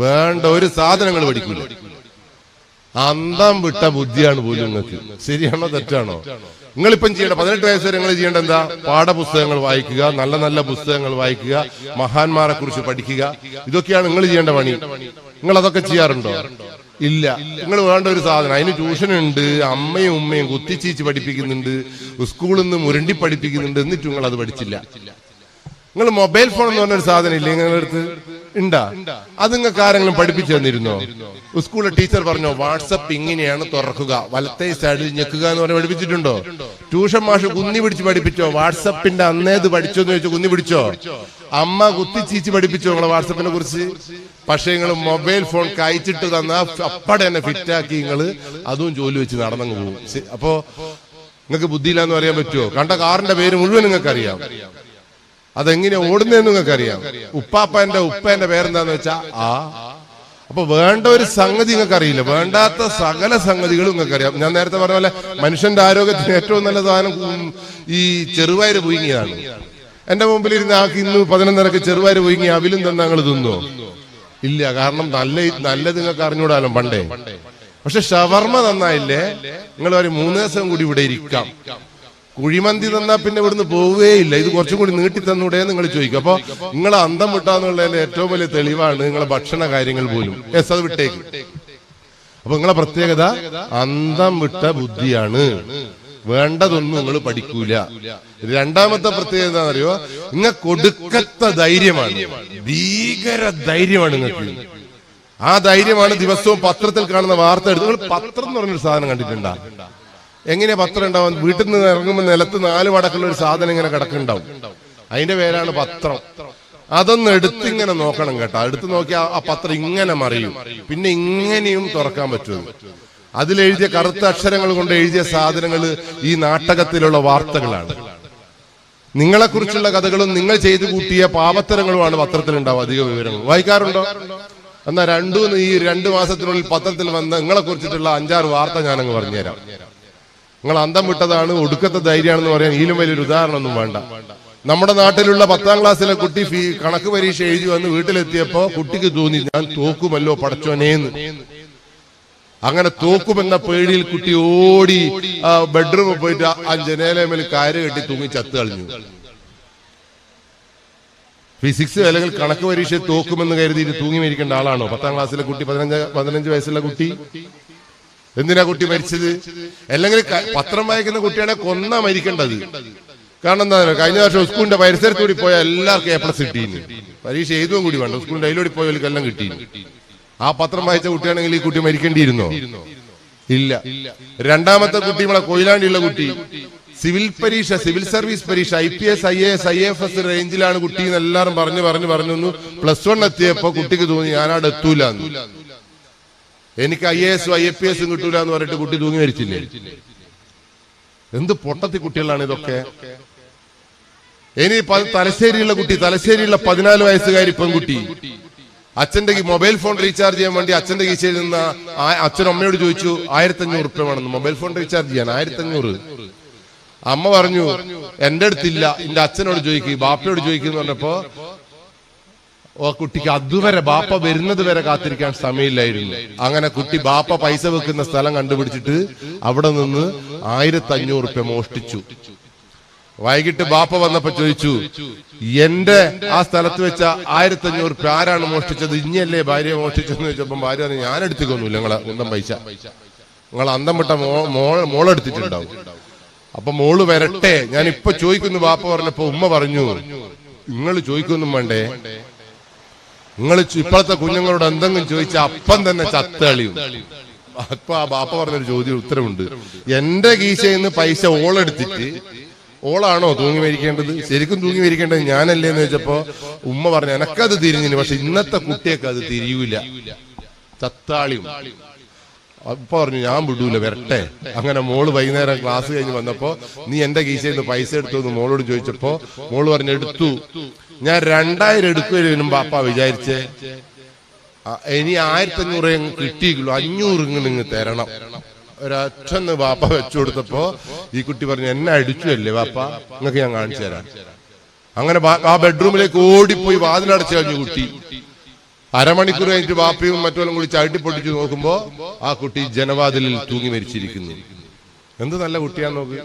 വേണ്ട ഒരു സാധനങ്ങൾ പഠിക്കൂല. അന്തം വിട്ട ബുദ്ധിയാണ് പോലും നിങ്ങൾക്ക്. ശരിയാണോ തെറ്റാണോ? നിങ്ങളിപ്പം ചെയ്യേണ്ട 18 വയസ്സ് വരെ നിങ്ങൾ ചെയ്യേണ്ട എന്താ? പാഠപുസ്തകങ്ങൾ വായിക്കുക, നല്ല നല്ല പുസ്തകങ്ങൾ വായിക്കുക, മഹാന്മാരെ കുറിച്ച് പഠിക്കുക. ഇതൊക്കെയാണ് നിങ്ങൾ ചെയ്യേണ്ട പണി. നിങ്ങൾ അതൊക്കെ ചെയ്യാറുണ്ടോ? ഇല്ല. നിങ്ങൾ വേണ്ട ഒരു സാധനം, അതിന് ട്യൂഷൻ ഉണ്ട്, അമ്മയും ഉമ്മയും കുത്തിച്ചീച്ച് പഠിപ്പിക്കുന്നുണ്ട്, സ്കൂളിൽ നിന്ന് മുരണ്ടി പഠിപ്പിക്കുന്നുണ്ട്, എന്നിട്ട് നിങ്ങൾ അത് പഠിച്ചില്ല. നിങ്ങൾ മൊബൈൽ ഫോൺ എന്ന് പറഞ്ഞൊരു സാധനം ഇല്ലേ നിങ്ങളുടെ അടുത്ത്? ഉണ്ടാ? അത് നിങ്ങൾക്ക് ആരെങ്കിലും പഠിപ്പിച്ചു തന്നിരുന്നോ? സ്കൂളിലെ ടീച്ചർ പറഞ്ഞോ വാട്സപ്പ് ഇങ്ങനെയാണ് തുറക്കുക, വലത്തേ സൈഡിൽ ഞെക്കുക എന്ന് പറഞ്ഞ് പഠിപ്പിച്ചിട്ടുണ്ടോ? ട്യൂഷൻ മാഷ് കുന്നി പിടിച്ച് പഠിപ്പിച്ചോ? വാട്സപ്പിന്റെ അന്നേത് പഠിച്ചോ എന്ന് ചോദിച്ചോ? കുന്നി പിടിച്ചോ? അമ്മ കുത്തിച്ചീച്ച് പഠിപ്പിച്ചോ നിങ്ങളെ വാട്സപ്പിനെ കുറിച്ച്? പക്ഷെ നിങ്ങൾ മൊബൈൽ ഫോൺ കഴിച്ചിട്ട് തന്ന അപ്പടെ തന്നെ ഫിറ്റാക്കി നിങ്ങൾ അതും ജോലി വെച്ച് നടന്നങ്ങ് പോകും. അപ്പോ നിങ്ങൾക്ക് ബുദ്ധിയില്ലാന്ന് പറയാൻ പറ്റുമോ? കണ്ട കാറിന്റെ പേര് മുഴുവൻ നിങ്ങൾക്ക് അറിയാം. അതെങ്ങനെയാ ഓടുന്നതെന്ന് നിങ്ങൾക്ക് അറിയാം. ഉപ്പേന്റെ പേരെന്താന്ന് വെച്ചാ അപ്പൊ വേണ്ട ഒരു സംഗതി നിങ്ങൾക്ക് അറിയില്ല. വേണ്ടാത്ത സകല സംഗതികളും നിങ്ങൾക്ക് അറിയാം. ഞാൻ നേരത്തെ പറഞ്ഞ പോലെ മനുഷ്യന്റെ ആരോഗ്യത്തിന് ഏറ്റവും നല്ല സാധനം ഈ ചെറുപയര് പുഴുങ്ങിയതാണ്. എന്റെ മുമ്പിൽ ഇരുന്ന് ആൾക്ക് ഇന്ന് 11:30 ചെറുപയര് പുഴുങ്ങി അവിലും തന്നെ ഞങ്ങൾ തിന്നോ? ഇല്ല. കാരണം നല്ലത് നിങ്ങൾക്ക് അറിഞ്ഞൂടാലോ പണ്ടേ. പക്ഷെ ഷവർമ്മ നന്നായില്ലേ നിങ്ങൾ പറയും 3 ദിവസം കൂടി ഇവിടെ ഇരിക്കാം. കുഴിമന്തി തന്നാ പിന്നെ ഇവിടുന്ന് പോവുകയില്ല. ഇത് കുറച്ചും കൂടി നീട്ടി തന്നൂടെ നിങ്ങൾ ചോദിക്കും. അപ്പൊ നിങ്ങൾ അന്തം വിട്ടാന്നുള്ളതിന്റെ ഏറ്റവും വലിയ തെളിവാണ് നിങ്ങളെ ഭക്ഷണ കാര്യങ്ങൾ പോലും. യെസ്, അത് വിട്ടേക്ക്. അപ്പൊ നിങ്ങളെ പ്രത്യേകത അന്തം വിട്ട ബുദ്ധിയാണ്. വേണ്ടതൊന്നും നിങ്ങൾ പഠിക്കൂല. രണ്ടാമത്തെ പ്രത്യേകത എന്താണെന്നറിയോ? നിങ്ങൾ കൊടുക്കത്ത ധൈര്യമാണ്, ഭീകര ധൈര്യമാണ് നിങ്ങൾക്ക്. ആ ധൈര്യമാണ് ദിവസവും പത്രത്തിൽ കാണുന്ന വാർത്ത എടുത്ത്. നിങ്ങൾ പത്രം എന്ന് പറഞ്ഞൊരു സാധനം കണ്ടിട്ടുണ്ടാ? എങ്ങനെയാ പത്രം ഉണ്ടാവും? വീട്ടിൽ നിന്ന് ഇറങ്ങുമ്പോൾ നിലത്ത് 4 മടക്കുള്ള ഒരു സാധനം ഇങ്ങനെ കിടക്കുന്നുണ്ടാവും. അതിന്റെ പേരാണ് പത്രം. അതൊന്ന് എടുത്തിങ്ങനെ നോക്കണം കേട്ടോ. എടുത്തു നോക്കിയാൽ ആ പത്രം ഇങ്ങനെ മറിയും. പിന്നെ ഇങ്ങനെയും തുറക്കാൻ പറ്റും. അതിലെഴുതിയ കറുത്ത അക്ഷരങ്ങൾ കൊണ്ട് എഴുതിയ സാധനങ്ങൾ ഈ നാട്ടകത്തിലുള്ള വാർത്തകളാണ്. നിങ്ങളെക്കുറിച്ചുള്ള കഥകളും നിങ്ങൾ ചെയ്തു കൂട്ടിയ പാപത്തരങ്ങളുമാണ് പത്രത്തിലുണ്ടാവും. അധിക വിവരങ്ങൾ വായിക്കാറുണ്ടോ? എന്നാ ഈ 2 മാസത്തിനുള്ളിൽ പത്രത്തിൽ വന്ന നിങ്ങളെ കുറിച്ചിട്ടുള്ള 5-6 വാർത്ത ഞാനങ്ങ് പറഞ്ഞുതരാം. നിങ്ങൾ അന്തം വിട്ടതാണ്, ഒടുക്കത്തെ ധൈര്യമാണെന്ന് പറയാൻ ഇതിലും വലിയൊരു ഉദാഹരണമൊന്നും വേണ്ട. നമ്മുടെ നാട്ടിലുള്ള 10ാം ക്ലാസ്സിലെ കുട്ടി കണക്ക് പരീക്ഷ എഴുതി വന്ന് വീട്ടിലെത്തിയപ്പോ കുട്ടിക്ക് തോന്നി ഞാൻ തോക്കുമല്ലോ പടച്ചോനേന്ന്. അങ്ങനെ തോക്കുമെന്ന പേടിയിൽ കുട്ടി ഓടി ബെഡ്റൂമിൽ പോയിട്ട് ആ ജനേലമേൽ കയറ് കെട്ടി തൂങ്ങി ചത്തു കളഞ്ഞു. ഫിസിക്സ് അല്ലെങ്കിൽ കണക്ക് പരീക്ഷ തോക്കുമെന്ന് കരുതിയിട്ട് തൂങ്ങി മരിക്കേണ്ട ആളാണോ 10ാം ക്ലാസ്സിലെ കുട്ടി? 15 വയസ്സുള്ള കുട്ടി. എന്തിനാ കുട്ടി മരിച്ചത്? അല്ലെങ്കിൽ പത്രം വായിക്കുന്ന കുട്ടിയാണെ കൊന്നാ മരിക്കേണ്ടത്. കാരണം എന്താ, കഴിഞ്ഞ വർഷം സ്കൂളിന്റെ പരിസരത്തൂടി പോയ എല്ലാവർക്കും A+ കിട്ടിയിരുന്നു. പരീക്ഷ എഴുതും കൂടി വേണ്ട, സ്കൂളിന്റെ അതിലൂടെ പോയവർക്ക് എല്ലാം കിട്ടിയിരുന്നു. ആ പത്രം വായിച്ച കുട്ടിയാണെങ്കിൽ ഈ കുട്ടി മരിക്കേണ്ടിയിരുന്നോ? ഇല്ല. രണ്ടാമത്തെ കുട്ടി നമ്മളെ കൊയിലാണ്ടിയുള്ള കുട്ടി സിവിൽ പരീക്ഷ, സിവിൽ സർവീസ് പരീക്ഷ IPS IAS IAFS റേഞ്ചിലാണ് കുട്ടി എന്ന് എല്ലാവരും പറഞ്ഞു +1 എത്തിയപ്പോ കുട്ടിക്ക് തോന്നി ഞാനവിടെ എത്തൂല, എനിക്ക് IAS IPS കിട്ടൂല എന്ന് പറഞ്ഞിട്ട് കുട്ടി തൂങ്ങി മരിച്ചില്ലേ? എന്ത് പൊട്ടത്തി കുട്ടികളാണ് ഇതൊക്കെ. ഇനി തലശ്ശേരിയുള്ള കുട്ടി, തലശ്ശേരിയുള്ള 14 വയസ്സുകാരി പെൺകുട്ടി അച്ഛന്റെ മൊബൈൽ ഫോൺ റീചാർജ് ചെയ്യാൻ വേണ്ടി അച്ഛന്റെ കീശയിൽ നിന്ന് അച്ഛനും അമ്മയോട് ചോദിച്ചു 1500 രൂപ വേണമെന്ന്. മൊബൈൽ ഫോൺ റീചാർജ് ചെയ്യാൻ 1500. അമ്മ പറഞ്ഞു എന്റെ അടുത്തില്ല, എന്റെ അച്ഛനോട് ചോദിക്കും, ബാപ്പയോട് ചോദിക്കുന്നു പറഞ്ഞപ്പോ കുട്ടിക്ക് അതുവരെ ബാപ്പ വരുന്നത് വരെ കാത്തിരിക്കാൻ സമയമില്ലായിരുന്നു. അങ്ങനെ കുട്ടി ബാപ്പ പൈസ വെക്കുന്ന സ്ഥലം കണ്ടുപിടിച്ചിട്ട് അവിടെ നിന്ന് 1500 രൂപ മോഷ്ടിച്ചു. വൈകിട്ട് ബാപ്പ വന്നപ്പോ ചോദിച്ചു എന്റെ ആ സ്ഥലത്ത് വെച്ച 1500 രൂപ ആരാണ് മോഷ്ടിച്ചത്? ഇനിയല്ലേ ഭാര്യ മോഷ്ടിച്ചെന്ന് ചോദിച്ചപ്പോ ഭാര്യ പറഞ്ഞു ഞാൻ എടുത്തിക്കൊന്നുമില്ല, നിങ്ങളെ ഒന്നും പൈസ നിങ്ങൾ അന്തം വിട്ട മോളെടുത്തിട്ടുണ്ടാവും. അപ്പൊ മോള് വരട്ടെ, ഞാൻ ഇപ്പൊ ചോദിക്കുന്നു ബാപ്പ പറഞ്ഞപ്പോ ഉമ്മ പറഞ്ഞു നിങ്ങൾ ചോദിക്കൊന്നും വേണ്ടേ, നിങ്ങൾ ഇപ്പോഴത്തെ കുഞ്ഞുങ്ങളോട് എന്തെങ്കിലും ചോദിച്ചാൽ അപ്പം തന്നെ ചത്തളിയും. അപ്പൊ ആ ബാപ്പ പറഞ്ഞൊരു ഉത്തരവുണ്ട്, എന്റെ കീശയിൽ നിന്ന് പൈസ ഓളെടുത്തിട്ട് ഓളാണോ തൂങ്ങി മരിക്കേണ്ടത്? ശരിക്കും തൂങ്ങി മരിക്കേണ്ടത് ഞാനല്ലേ എന്ന് ചോദിച്ചപ്പോ ഉമ്മ പറഞ്ഞു എനക്കത് തിരിഞ്ഞിന്, പക്ഷെ ഇന്നത്തെ കുട്ടിയൊക്കെ അത് തിരിയൂല, ചത്താളിയും. അപ്പൊ പറഞ്ഞു ഞാൻ വിടൂല, വരട്ടെ. അങ്ങനെ മോള് വൈകുന്നേരം ക്ലാസ് കഴിഞ്ഞ് വന്നപ്പോ നീ എന്റെ കീശയിൽ നിന്ന് പൈസ എടുത്തു എന്ന് മോളോട് ചോദിച്ചപ്പോ മോള് പറഞ്ഞു എടുത്തു. ഞാൻ 2000 എടുക്കുവരും ബാപ്പ വിചാരിച്ചേ, ഇനി 1500 കിട്ടിയുള്ളൂ, 500 നിങ്ങൾ തരണം. ഒരൊറ്റന്ന് ബാപ്പ വെച്ചു കൊടുത്തപ്പോ ഈ കുട്ടി പറഞ്ഞു എന്നെ അടിച്ചുവല്ലേ ബാപ്പ, നിങ്ങൾക്ക് ഞാൻ കാണിച്ചു തരാം. അങ്ങനെ ആ ബെഡ്റൂമിലേക്ക് ഓടിപ്പോയി വാതിലടച്ചു കഴിഞ്ഞു കുട്ടി. അരമണിക്കൂർ കഴിഞ്ഞിട്ട് ബാപ്പയും മറ്റോലും കൂടി ചവിട്ടിപ്പൊട്ടിച്ചു നോക്കുമ്പോ ആ കുട്ടി ജനവാതിലിൽ തൂങ്ങി മരിച്ചിരിക്കുന്നു. എന്ത് നല്ല കുട്ടിയാന്ന് നോക്ക്.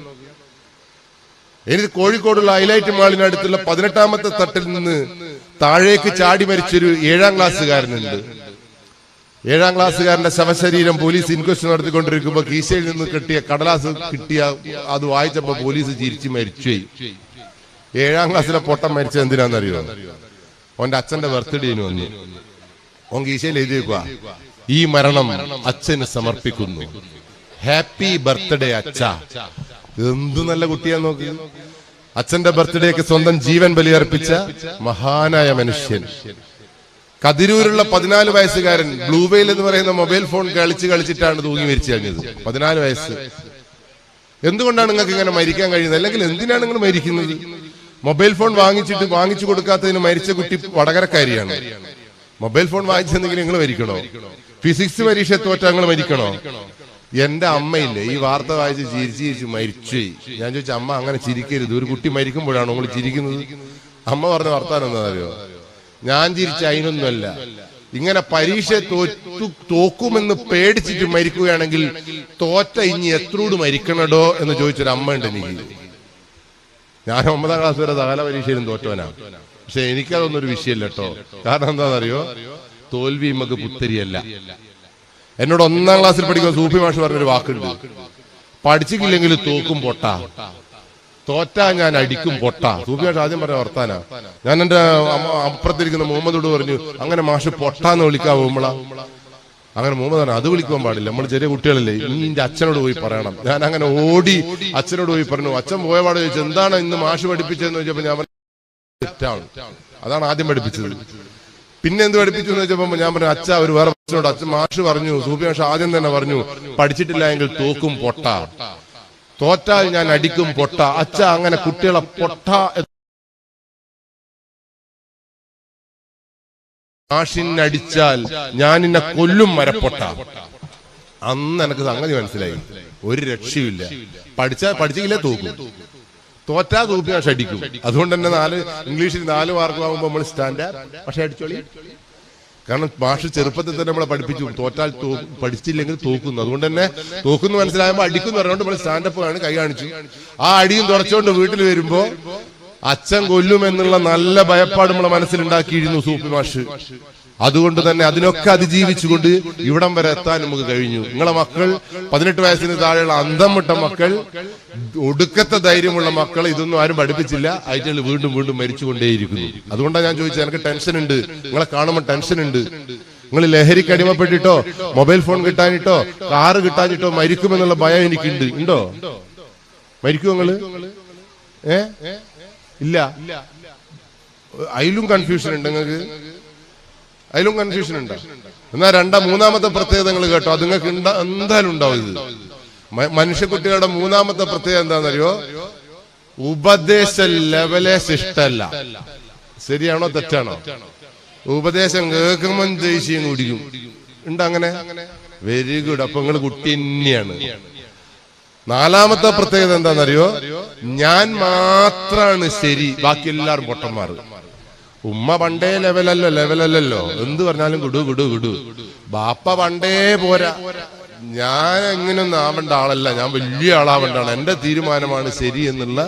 എനിക്ക് കോഴിക്കോടുള്ള ഹൈലൈറ്റ് മാളിനടുത്തുള്ള 18ാമത്തെ തട്ടിൽ നിന്ന് താഴേക്ക് ചാടി മരിച്ചൊരു 7ാം ക്ലാസ്സുകാരനുണ്ട്. 7ാം ക്ലാസ്സുകാരന്റെ ശവശരീരം പോലീസ് ഇൻക്വസ്റ്റ് നടത്തിക്കൊണ്ടിരിക്കുമ്പോ കീശയിൽ നിന്ന് കിട്ടിയ കടലാസ് കിട്ടിയ അത് വായിച്ചപ്പോ പോലീസ് ചിരിച്ചു മരിച്ചു. 7ാം ക്ലാസ്സിലെ പൊട്ടം മരിച്ചത് എന്തിനാണെന്നറിയോ? ഓന്റെ അച്ഛന്റെ ബർത്ത്ഡേന് വന്നു. ഓൻ കീശയിൽ എഴുതി വെക്കുക ഈ മരണം അച്ഛന് സമർപ്പിക്കുന്നു, ഹാപ്പി ബർത്ത്ഡേ അച്ഛ. എന്ത് നല്ല കുട്ടിയാ നോക്കി. അച്ഛന്റെ ബർത്ത്ഡേക്ക് സ്വന്തം ജീവൻ ബലിയർപ്പിച്ച മഹാനായ മനുഷ്യൻ. കതിരൂരുള്ള 14 വയസ്സുകാരൻ ബ്ലൂവെയിൽ എന്ന് പറയുന്ന മൊബൈൽ ഫോൺ കളിച്ചിട്ടാണ് തൂങ്ങി മരിച്ചു കഴിഞ്ഞത്. 14 വയസ്സ്. എന്തുകൊണ്ടാണ് നിങ്ങൾക്ക് ഇങ്ങനെ മരിക്കാൻ കഴിയുന്നത്? അല്ലെങ്കിൽ എന്തിനാണ് നിങ്ങൾ മരിക്കുന്നത്? മൊബൈൽ ഫോൺ വാങ്ങിച്ചു കൊടുക്കാത്തതിന് മരിച്ച കുട്ടി വടകരക്കാരിയാണ്. മൊബൈൽ ഫോൺ വാങ്ങിച്ചെന്തെങ്കിലും നിങ്ങൾ മരിക്കണോ? ഫിസിക്സ് പരീക്ഷ തോറ്റാ നിങ്ങൾ മരിക്കണോ? എന്റെ അമ്മയില്ലേ ഈ വാർത്ത വായിച്ച് ചിരിച്ച് മരിച്ചു. ഞാൻ ചോദിച്ച അമ്മ അങ്ങനെ ചിരിക്കരുത്, ഒരു കുട്ടി മരിക്കുമ്പോഴാണ് നിങ്ങൾ ചിരിക്കുന്നത്. അമ്മ പറഞ്ഞ വർത്താനം എന്താ അറിയോ? ഞാൻ ചിരിച്ച അതിനൊന്നുമല്ല, ഇങ്ങനെ പരീക്ഷ തോക്കുമെന്ന് പേടിച്ചിട്ട് മരിക്കുകയാണെങ്കിൽ തോറ്റ ഇനി എത്രൂട് മരിക്കണടോ എന്ന് ചോദിച്ചൊരു അമ്മ ഉണ്ട് എനിക്ക്. ഞാൻ 9ാം ക്ലാസ് വരെ സകല പരീക്ഷയിലും തോറ്റവനാ. പക്ഷെ എനിക്കതൊന്നൊരു വിഷയമല്ല കേട്ടോ. കാരണം എന്താണെന്നറിയോ? തോൽവി നമുക്ക് പുത്തരിയല്ല. എന്നോട് 1ാം ക്ലാസ്സിൽ പഠിക്കുന്ന സൂഫി മാഷ് പറഞ്ഞൊരു വാക്കുണ്ട്, പഠിച്ചിട്ടില്ലെങ്കിൽ തോക്കും പൊട്ട. തോറ്റാ ഞാൻ അടിക്കും പൊട്ട. സൂഫിയാഷ് ആദ്യം പറഞ്ഞ വർത്താനാ. ഞാൻ എന്റെ അപ്പുറത്തിരിക്കുന്ന മുഹമ്മദോട് പറഞ്ഞു, അങ്ങനെ മാഷ് പൊട്ടാന്ന് വിളിക്കാവോ നമ്മളാ? അങ്ങനെ മുഹമ്മദ് പറഞ്ഞു, അത് വിളിക്കാൻ പാടില്ല, നമ്മൾ ചെറിയ കുട്ടികളല്ലേ, ഇനി എന്റെ അച്ഛനോട് പോയി പറയണം. ഞാൻ അങ്ങനെ ഓടി അച്ഛനോട് പോയി പറഞ്ഞു. അച്ഛൻ പോയപാട് ചോദിച്ചു, എന്താണ് ഇന്ന് മാഷ് പഠിപ്പിച്ചതെന്ന് ചോദിച്ചപ്പോ ഞാൻ തെറ്റാണ്, അതാണ് ആദ്യം പഠിപ്പിച്ചത്. പിന്നെ എന്ത് പഠിപ്പിച്ചു എന്ന് വെച്ചപ്പോ ഞാൻ പറഞ്ഞു, അച്ഛ ഒരു വേറെ പ്രശ്നമുണ്ട്. അച്ഛൻ മാഷ് പറഞ്ഞു, സൂഫി മാഷ് ആദ്യം തന്നെ പറഞ്ഞു, പഠിച്ചിട്ടില്ല എങ്കിൽ തോക്കും പൊട്ട, തോറ്റാൽ ഞാൻ അടിക്കും പൊട്ട. അച്ഛ അങ്ങനെ കുട്ടികളെ പൊട്ട മാഷിനടിച്ചാൽ ഞാൻ എന്നെ കൊല്ലും മരപ്പൊട്ട. അന്ന് എനിക്ക് സംഗതി മനസ്സിലായി, ഒരു രക്ഷയില്ല. പഠിച്ചില്ലേ തോക്കും, തോറ്റാ തോപ്പി മാഷ് അടിക്കും. അതുകൊണ്ട് തന്നെ ഇംഗ്ലീഷിൽ 4 മാർക്ക് ആകുമ്പോൾ നമ്മൾ സ്റ്റാൻഡേർഡ് പക്ഷെ അടിച്ചോളി. കാരണം മാഷ് ചെറുപ്പത്തിൽ തന്നെ നമ്മളെ പഠിപ്പിച്ചു, തോറ്റാൽ പഠിച്ചില്ലെങ്കിൽ തോക്കുന്നു. അതുകൊണ്ട് തന്നെ തോക്കുന്നു മനസ്സിലാകുമ്പോൾ അടിക്കുന്നു പറഞ്ഞുകൊണ്ട് നമ്മൾ സ്റ്റാൻഡപ്പ് ആണ്, കൈ കാണിച്ചു. ആ അടിയും തുടച്ചുകൊണ്ട് വീട്ടിൽ വരുമ്പോ അച്ഛൻ കൊല്ലുമെന്നുള്ള നല്ല ഭയപ്പാട് നമ്മളെ മനസ്സിലുണ്ടാക്കിയിരുന്നു സൂഫി മാഷ്. അതുകൊണ്ട് തന്നെ അതിനൊക്കെ അതിജീവിച്ചുകൊണ്ട് ഇവിടം വരെ എത്താൻ നമുക്ക് കഴിഞ്ഞു. നിങ്ങളെ മക്കൾ 18 വയസ്സിന് താഴെയുള്ള അന്തം വിട്ട മക്കൾ, ഒടുക്കത്തെ ധൈര്യമുള്ള മക്കളെ ഇതൊന്നും ആരും പഠിപ്പിച്ചില്ല. ആയിട്ട് വീണ്ടും വീണ്ടും മരിച്ചുകൊണ്ടേയിരിക്കുന്നു. അതുകൊണ്ടാണ് ഞാൻ ചോദിച്ചത്, എനിക്ക് ടെൻഷൻ ഉണ്ട്, നിങ്ങളെ കാണുമ്പോൾ ടെൻഷൻ ഉണ്ട്. നിങ്ങൾ ലഹരിക്ക് അടിമപ്പെട്ടിട്ടോ മൊബൈൽ ഫോൺ കിട്ടാനിട്ടോ കാറ് കിട്ടാനിട്ടോ മരിക്കുമെന്നുള്ള ഭയം എനിക്കുണ്ട്. ഉണ്ടോ? മരിക്കുമോ നിങ്ങള്? ഇല്ല. അതിലും കൺഫ്യൂഷൻ ഉണ്ട് നിങ്ങൾക്ക്, അതിലും കൺഫ്യൂഷൻ ഉണ്ട്. എന്നാ മൂന്നാമത്തെ പ്രത്യേകത നിങ്ങൾ കേട്ടോ, അത് നിങ്ങൾക്ക് എന്തായാലും ഉണ്ടാവും. ഇത് മനുഷ്യക്കുട്ടികളുടെ മൂന്നാമത്തെ പ്രത്യേകത എന്താണെന്നറിയോ? ഉപദേശ ലെവലെ ഇഷ്ടല്ല. ശരിയാണോ തെറ്റാണോ? ഉപദേശം കേൾക്കുമ്പോൾ ദേശീയം കുടിക്കും. ഉണ്ട് അങ്ങനെ? Very good. അപ്പൊ നിങ്ങൾ കുട്ടി തന്നെയാണ്. നാലാമത്തെ പ്രത്യേകത എന്താണെന്നറിയോ? ഞാൻ മാത്രാണ് ശരി, ബാക്കി എല്ലാവരും പൊട്ടന്മാർ. ഉമ്മ പണ്ടേ ലെവലല്ലല്ലോ, എന്ത് പറഞ്ഞാലും ഗുഡു. ബാപ്പ പണ്ടേ പോരാ. ഞാൻ എങ്ങനെയൊന്നും ആവേണ്ട ആളല്ല, ഞാൻ വലിയ ആളാവേണ്ടാണ്, എന്റെ തീരുമാനമാണ് ശരി എന്നുള്ള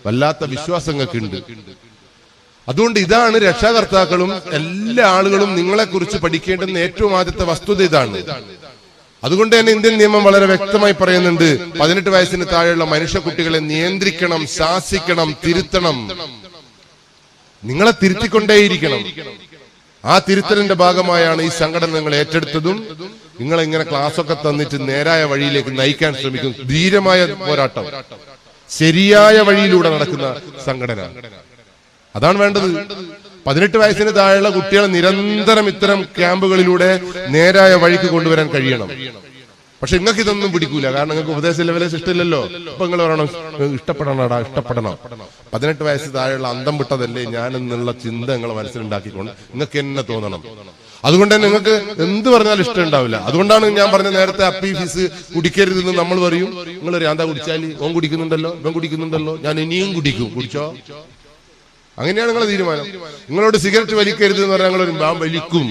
വല്ലാത്ത വിശ്വാസങ്ങൾക്ക് ഉണ്ട്. അതുകൊണ്ട് ഇതാണ് രക്ഷാകർത്താക്കളും എല്ലാ ആളുകളും നിങ്ങളെ കുറിച്ച് പഠിക്കേണ്ടുന്ന ഏറ്റവും ആദ്യത്തെ വസ്തുത ഇതാണ്. അതുകൊണ്ട് തന്നെ ഇന്ത്യൻ നിയമം വളരെ വ്യക്തമായി പറയുന്നുണ്ട്, 18 വയസ്സിന് താഴെയുള്ള മനുഷ്യ കുട്ടികളെ നിയന്ത്രിക്കണം, ശാസിക്കണം, തിരുത്തണം. നിങ്ങളെ തിരുത്തിക്കൊണ്ടേയിരിക്കണം. ആ തിരുത്തലിന്റെ ഭാഗമായാണ് ഈ സംഘടന നിങ്ങൾ ഏറ്റെടുത്തതും നിങ്ങൾ ഇങ്ങനെ ക്ലാസ്സൊക്കെ തന്നിട്ട് നേരായ വഴിയിലേക്ക് നയിക്കാൻ ശ്രമിക്കും. ധീരമായ പോരാട്ടം, ശരിയായ വഴിയിലൂടെ നടക്കുന്ന സംഘടന, അതാണ് വേണ്ടത്. 18 വയസ്സിന് താഴെയുള്ള കുട്ടികളെ നിരന്തരം ഇത്തരം ക്യാമ്പുകളിലൂടെ നേരായ വഴിക്ക് കൊണ്ടുവരാൻ കഴിയണം. പക്ഷെ നിങ്ങൾക്ക് ഇതൊന്നും പിടിക്കൂല, കാരണം നിങ്ങൾക്ക് ഉപദേശ ലെവലെ ഇഷ്ടമില്ലല്ലോ. അപ്പൊ നിങ്ങൾ പറയണം, ഇഷ്ടപ്പെടണം. 18 വയസ്സ് താഴെയുള്ള അന്തം വിട്ടതല്ലേ ഞാൻ എന്നുള്ള ചിന്ത നിങ്ങളെ മനസ്സിലുണ്ടാക്കിക്കൊണ്ട് നിങ്ങൾക്ക് എന്നെ തോന്നണം. അതുകൊണ്ട് തന്നെ നിങ്ങൾക്ക് എന്ത് പറഞ്ഞാലും ഇഷ്ടം ഉണ്ടാവില്ല. അതുകൊണ്ടാണ് ഞാൻ പറഞ്ഞ നേരത്തെ അപ്പി ഫീസ് കുടിക്കരുതെന്ന് നമ്മൾ പറയും. നിങ്ങൾ എന്താ കുടിച്ചാല് ഓൻ കുടിക്കുന്നുണ്ടല്ലോ, ഇവൻ കുടിക്കുന്നുണ്ടല്ലോ, ഞാൻ ഇനിയും കുടിക്കും, കുടിച്ചോ. അങ്ങനെയാണ് നിങ്ങളെ തീരുമാനം. നിങ്ങളോട് സിഗരറ്റ് വലിക്കരുത് എന്ന് പറഞ്ഞാൽ നിങ്ങളൊരു വലിക്കും.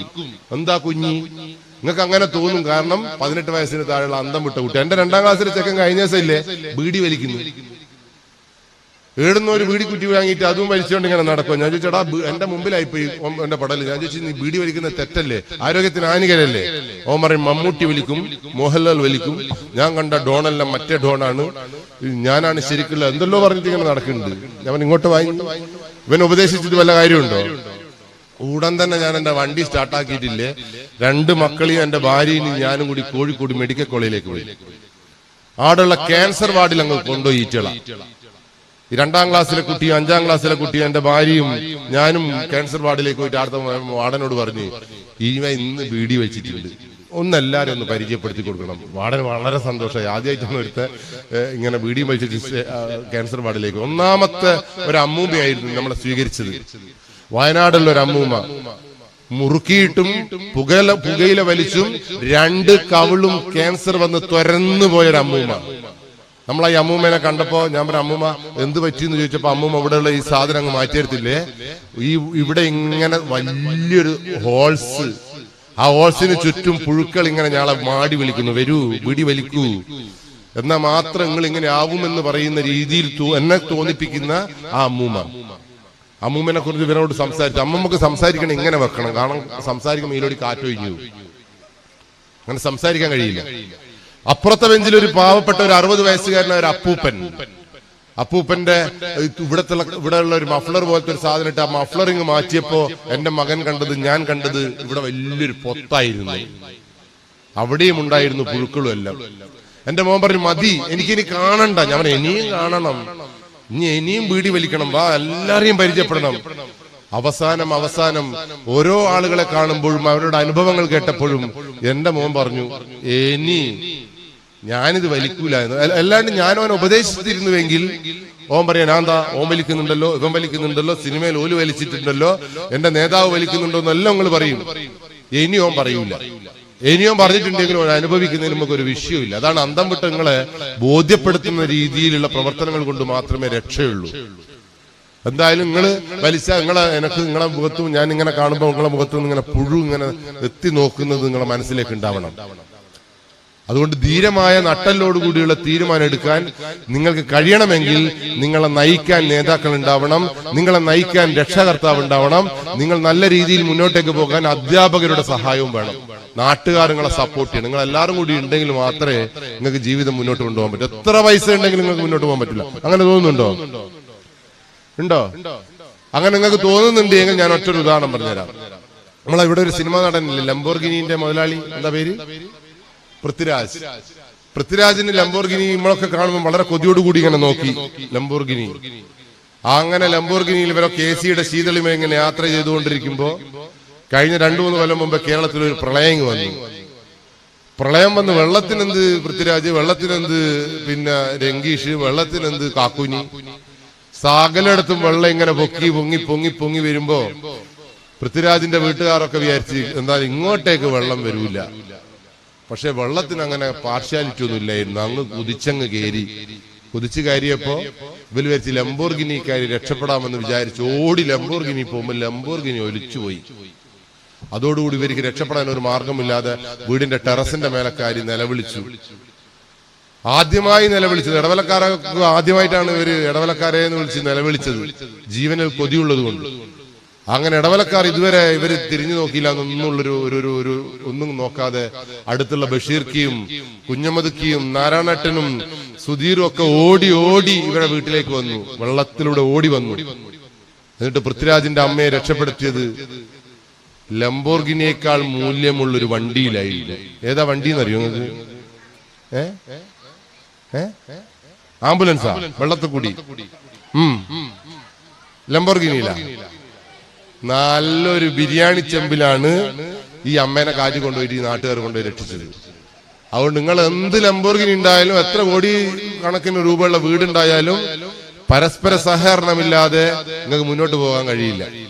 എന്താ കുഞ്ഞി, നിങ്ങൾക്ക് അങ്ങനെ തോന്നും. കാരണം 18 വയസ്സിന് താഴെയുള്ള അന്തം വിട്ട കുട്ടി. എന്റെ 2ാം ക്ലാസ്സിലെ ചെക്കൻ കഴിഞ്ഞ ദിവസം ഇല്ലേ ബീഡി വലിക്കുന്നു. ഏടുന്ന ഒരു ബീഡി കുറ്റി വാങ്ങിയിട്ട് അതും വലിച്ചുകൊണ്ട് ഇങ്ങനെ നടക്കും. ഞാൻ ചോദിച്ചോടാ, എന്റെ മുമ്പിലായിപ്പോയി എന്റെ പടല്. ഞാൻ ചോദിച്ചു, നീ ബീഡി വലിക്കുന്ന തെറ്റല്ലേ, ആരോഗ്യത്തിന് ഹാനികരല്ലേ? ഓൻ പറയും, മമ്മൂട്ടി വലിക്കും, മോഹൻലാൽ വലിക്കും, ഞാൻ കണ്ട ഡോണെല്ലാം മറ്റേ ഡോണാണ്, ഞാനാണ് ശരിക്കുള്ള എന്തെല്ലോ പറഞ്ഞിട്ട് ഇങ്ങനെ നടക്കുന്നുണ്ട്. ഞാൻ ഇങ്ങോട്ട് വാങ്ങി. ഇവൻ ഉപദേശിച്ചിട്ട് വല്ല കാര്യമുണ്ടോ? ഉടൻ തന്നെ ഞാൻ എന്റെ വണ്ടി സ്റ്റാർട്ടാക്കിയിട്ടില്ലേ, 2 മക്കളെയും എന്റെ ഭാര്യയും ഞാനും കൂടി കോഴിക്കോട് മെഡിക്കൽ കോളേജിലേക്ക് പോയി. ആടുള്ള ക്യാൻസർ വാർഡിൽ അങ്ങ് കൊണ്ടുപോയി ഈറ്റള. 2ാം ക്ലാസ്സിലെ കുട്ടി, 5ാം ക്ലാസ്സിലെ കുട്ടി, എന്റെ ഭാര്യയും ഞാനും ക്യാൻസർ വാർഡിലേക്ക് പോയിട്ട് അടുത്ത വാർഡനോട് പറഞ്ഞു, ഇന്ന് ബീഡി വെച്ചിട്ടുണ്ട്, എല്ലാരും ഒന്ന് പരിചയപ്പെടുത്തി കൊടുക്കണം. വാർഡന് വളരെ സന്തോഷമായി. ആദ്യമായിട്ടാണ് ഒരുത്തെ ഇങ്ങനെ ബീഡി വെച്ചിട്ട് ക്യാൻസർ വാർഡിലേക്ക്. 1ാമത്തെ ഒരു അമ്മൂമ്മയായിരുന്നു നമ്മളെ സ്വീകരിച്ചത്. വയനാടുള്ള ഒരു അമ്മൂമ്മ, മുറുക്കിയിട്ടും പുകയില വലിച്ചും 2 കവിളും ക്യാൻസർ വന്ന് തുരന്നു പോയൊരു അമ്മൂമ്മ. നമ്മളെ ഈ അമ്മൂമ്മേനെ കണ്ടപ്പോ ഞാൻ പറഞ്ഞ, അമ്മൂമ്മ എന്ത് പറ്റിയെന്ന് ചോദിച്ചപ്പോ അമ്മൂമ്മ ഇവിടെയുള്ള ഈ സാധനം അങ്ങ് മാറ്റിയെടുത്തില്ലേ, ഇവിടെ ഇങ്ങനെ വലിയൊരു ഹോൾസ്, ആ ഹോൾസിന് ചുറ്റും പുഴുക്കൾ ഇങ്ങനെ ഞാളെ മാടി വിളിക്കുന്നു, വരൂ ബീഡി വലിക്കൂ, എന്നാൽ മാത്രം നിങ്ങൾ ഇങ്ങനെ ആവുമെന്ന് പറയുന്ന രീതിയിൽ എന്നെ തോന്നിപ്പിക്കുന്ന ആ അമ്മൂമ്മനെ കുറിച്ച് ഇവരോട് സംസാരിച്ചു. അമ്മമ്മക്ക് സംസാരിക്കണം ഇങ്ങനെ വെക്കണം, കാരണം സംസാരിക്കുമ്പോൾ ഇതിലൂടെ കാറ്റൊഴിഞ്ഞു, അങ്ങനെ സംസാരിക്കാൻ കഴിയില്ല. അപ്പുറത്തെ ബെഞ്ചിൽ ഒരു പാവപ്പെട്ട ഒരു 60 വയസ്സുകാരനായ ഒരു അപ്പൂപ്പൻ, അപ്പൂപ്പന്റെ ഇവിടെയുള്ള ഒരു മഫ്ലർ പോലത്തെ ഒരു സാധനം ഇട്ട് ആ മഫ്ലറിങ് മാറ്റിയപ്പോ എന്റെ മകൻ കണ്ടത്, ഞാൻ കണ്ടത് ഇവിടെ വലിയൊരു പൊത്തായിരുന്നു. അവിടെയും ഉണ്ടായിരുന്നു പുഴുക്കളും എല്ലാം. എന്റെ മോൻ പറഞ്ഞു മതി, എനിക്കിനി കാണണ്ട. ഞാൻ പറഞ്ഞു ഇനിയും കാണണം, ഇനിയും ബീഡി വലിക്കണം, വാ എല്ലാരെയും പരിചയപ്പെടണം. അവസാനം ഓരോ ആളുകളെ കാണുമ്പോഴും അവരുടെ അനുഭവങ്ങൾ കേട്ടപ്പോഴും എന്റെ മോൻ പറഞ്ഞു ഇനി ഞാനിത് വലിക്കൂല എന്ന്. അല്ലാണ്ട് ഞാൻ അവൻ ഉപദേശിച്ചിരുന്നുവെങ്കിൽ ഓൻ പറയാൻ ഞാൻ എന്താ, ഓൻ വലിക്കുന്നുണ്ടല്ലോ, ഇവൻ വലിക്കുന്നുണ്ടല്ലോ, സിനിമയിൽ ഓല് വലിച്ചിട്ടുണ്ടല്ലോ, എന്റെ നേതാവ് വലിക്കുന്നുണ്ടോ എന്നെല്ലാം നിങ്ങൾ പറയും. ഇനി ഓൻ പറയൂല. ഇനിയും പറഞ്ഞിട്ടുണ്ടെങ്കിലും അനുഭവിക്കുന്നതിന് നമുക്ക് ഒരു വിഷയമില്ല. അതാണ് അന്തം വിട്ട് നിങ്ങളെ ബോധ്യപ്പെടുത്തുന്ന രീതിയിലുള്ള പ്രവർത്തനങ്ങൾ കൊണ്ട് മാത്രമേ രക്ഷയുള്ളൂ. എന്തായാലും നിങ്ങൾ വലിച്ച നിങ്ങളെ മുഖത്തും ഞാൻ ഇങ്ങനെ കാണുമ്പോൾ നിങ്ങളെ മുഖത്തും ഇങ്ങനെ പുഴു ഇങ്ങനെ എത്തി നോക്കുന്നത് നിങ്ങളെ മനസ്സിലേക്ക് ഉണ്ടാവണം. അതുകൊണ്ട് ധീരമായ നട്ടലോടുകൂടിയുള്ള തീരുമാനം എടുക്കാൻ നിങ്ങൾക്ക് കഴിയണമെങ്കിൽ നിങ്ങളെ നയിക്കാൻ നേതാക്കൾ ഉണ്ടാവണം, നിങ്ങളെ നയിക്കാൻ രക്ഷകർത്താവ് ഉണ്ടാവണം, നിങ്ങൾ നല്ല രീതിയിൽ മുന്നോട്ടേക്ക് പോകാൻ അധ്യാപകരുടെ സഹായവും വേണം, നാട്ടുകാർ നിങ്ങളെ സപ്പോർട്ട് ചെയ്യണം. നിങ്ങൾ എല്ലാവരും കൂടി ഉണ്ടെങ്കിൽ മാത്രമേ നിങ്ങൾക്ക് ജീവിതം മുന്നോട്ട് കൊണ്ടുപോകാൻ പറ്റൂ. എത്ര പൈസ ഉണ്ടെങ്കിലും നിങ്ങൾക്ക് മുന്നോട്ട് പോകാൻ പറ്റില്ല. അങ്ങനെ തോന്നുന്നുണ്ടോ? ഉണ്ടോ? അങ്ങനെ നിങ്ങൾക്ക് തോന്നുന്നുണ്ടെങ്കിൽ ഞാൻ ഒറ്റൊരു ഉദാഹരണം പറഞ്ഞുതരാം. നമ്മളെവിടെ ഒരു സിനിമ നടനില്ലേ, ലംബോർഗിനിന്റെ മുതലാളി, എന്താ പേര്? പൃഥ്വിരാജ്. പൃഥ്വിരാജിന് ലംബോർഗിനി നമ്മളൊക്കെ കാണുമ്പോൾ വളരെ കൊതിയോടുകൂടി ഇങ്ങനെ നോക്കി ലംബോർഗിനി. അങ്ങനെ ലംബോർഗിനിയിൽ ഇവരൊക്കെ AC-യുടെ ശീതളിമ ഇങ്ങനെ യാത്ര ചെയ്തുകൊണ്ടിരിക്കുമ്പോ കഴിഞ്ഞ 2-3 കൊല്ലം മുമ്പ് കേരളത്തിൽ ഒരു പ്രളയം വന്നു. പ്രളയം വന്ന് വെള്ളത്തിനെന്ത് പൃഥ്വിരാജ്, വെള്ളത്തിനെന്ത് പിന്നെ രംഗീഷ്, വെള്ളത്തിനെന്ത് കാക്കുനി, സകലയിടത്തും വെള്ളം ഇങ്ങനെ പൊങ്ങി പൊങ്ങി പൊങ്ങി പൊങ്ങി വരുമ്പോ പൃഥ്വിരാജിന്റെ വീട്ടുകാരൊക്കെ വിചാരിച്ച് എന്തായാലും ഇങ്ങോട്ടേക്ക് വെള്ളം വരൂല. പക്ഷെ വെള്ളത്തിന് അങ്ങനെ പാർഷ്യാലിറ്റി ഒന്നും ഇല്ലായിരുന്നു. അങ്ങ് കുതിച്ചങ്ങ് കുതിച്ചു കയറിയപ്പോ ഇവര് വിചാരിച്ച് ലംബോർഗിനിക്കാരി രക്ഷപ്പെടാമെന്ന് വിചാരിച്ചു ഓടി ലംബോർഗിനി പോകുമ്പോൾ ലംബോർഗിനി ഒലിച്ചുപോയി. അതോടുകൂടി ഇവർക്ക് രക്ഷപ്പെടാൻ ഒരു മാർഗമില്ലാതെ വീടിന്റെ ടെറസിന്റെ മേലക്കാരി നിലവിളിച്ചു. ആദ്യമായി നിലവിളിച്ചത് ഇടവലക്കാരൊക്കെ ആദ്യമായിട്ടാണ് ഇവര് ഇടവലക്കാരെ എന്ന് വിളിച്ച് നിലവിളിച്ചത്, ജീവനിൽ കൊതിയുള്ളത് കൊണ്ട്. അങ്ങനെ ഇടവലക്കാർ ഇതുവരെ ഇവര് തിരിഞ്ഞു നോക്കിയില്ല എന്നുള്ളൊരു ഒന്നും നോക്കാതെ അടുത്തുള്ള ബഷീർക്കിയും കുഞ്ഞമ്മദുക്കിയും നാരായണട്ടനും സുധീറും ഒക്കെ ഓടി ഇവരുടെ വീട്ടിലേക്ക് വന്നു, വെള്ളത്തിലൂടെ ഓടി വന്നു. എന്നിട്ട് പൃഥ്വിരാജിന്റെ അമ്മയെ രക്ഷപ്പെടുത്തിയത് ലംബോർഗിനിയേക്കാൾ മൂല്യമുള്ളൊരു വണ്ടിയിലായിരുന്നു. ഏതാ വണ്ടി എന്നറിയോ നിങ്ങൾക്ക്? ആംബുലൻസാ, വെള്ളത്തിൽ കൂടി ലംബോർഗിനിയില. നല്ലൊരു ബിരിയാണി ചെമ്പിലാണ് ഈ അമ്മേനെ കാറ്റ് കൊണ്ടുപോയിട്ട് ഈ നാട്ടുകാർ കൊണ്ടുപോയി രക്ഷിച്ചത്. അതുകൊണ്ട് നിങ്ങൾ എന്ത് ലംബോർഗിനി ഉണ്ടായാലും, എത്ര കോടി കണക്കിന് രൂപയുള്ള വീടുണ്ടായാലും പരസ്പര സഹകരണമില്ലാതെ നിങ്ങൾക്ക് മുന്നോട്ട് പോകാൻ കഴിയില്ല.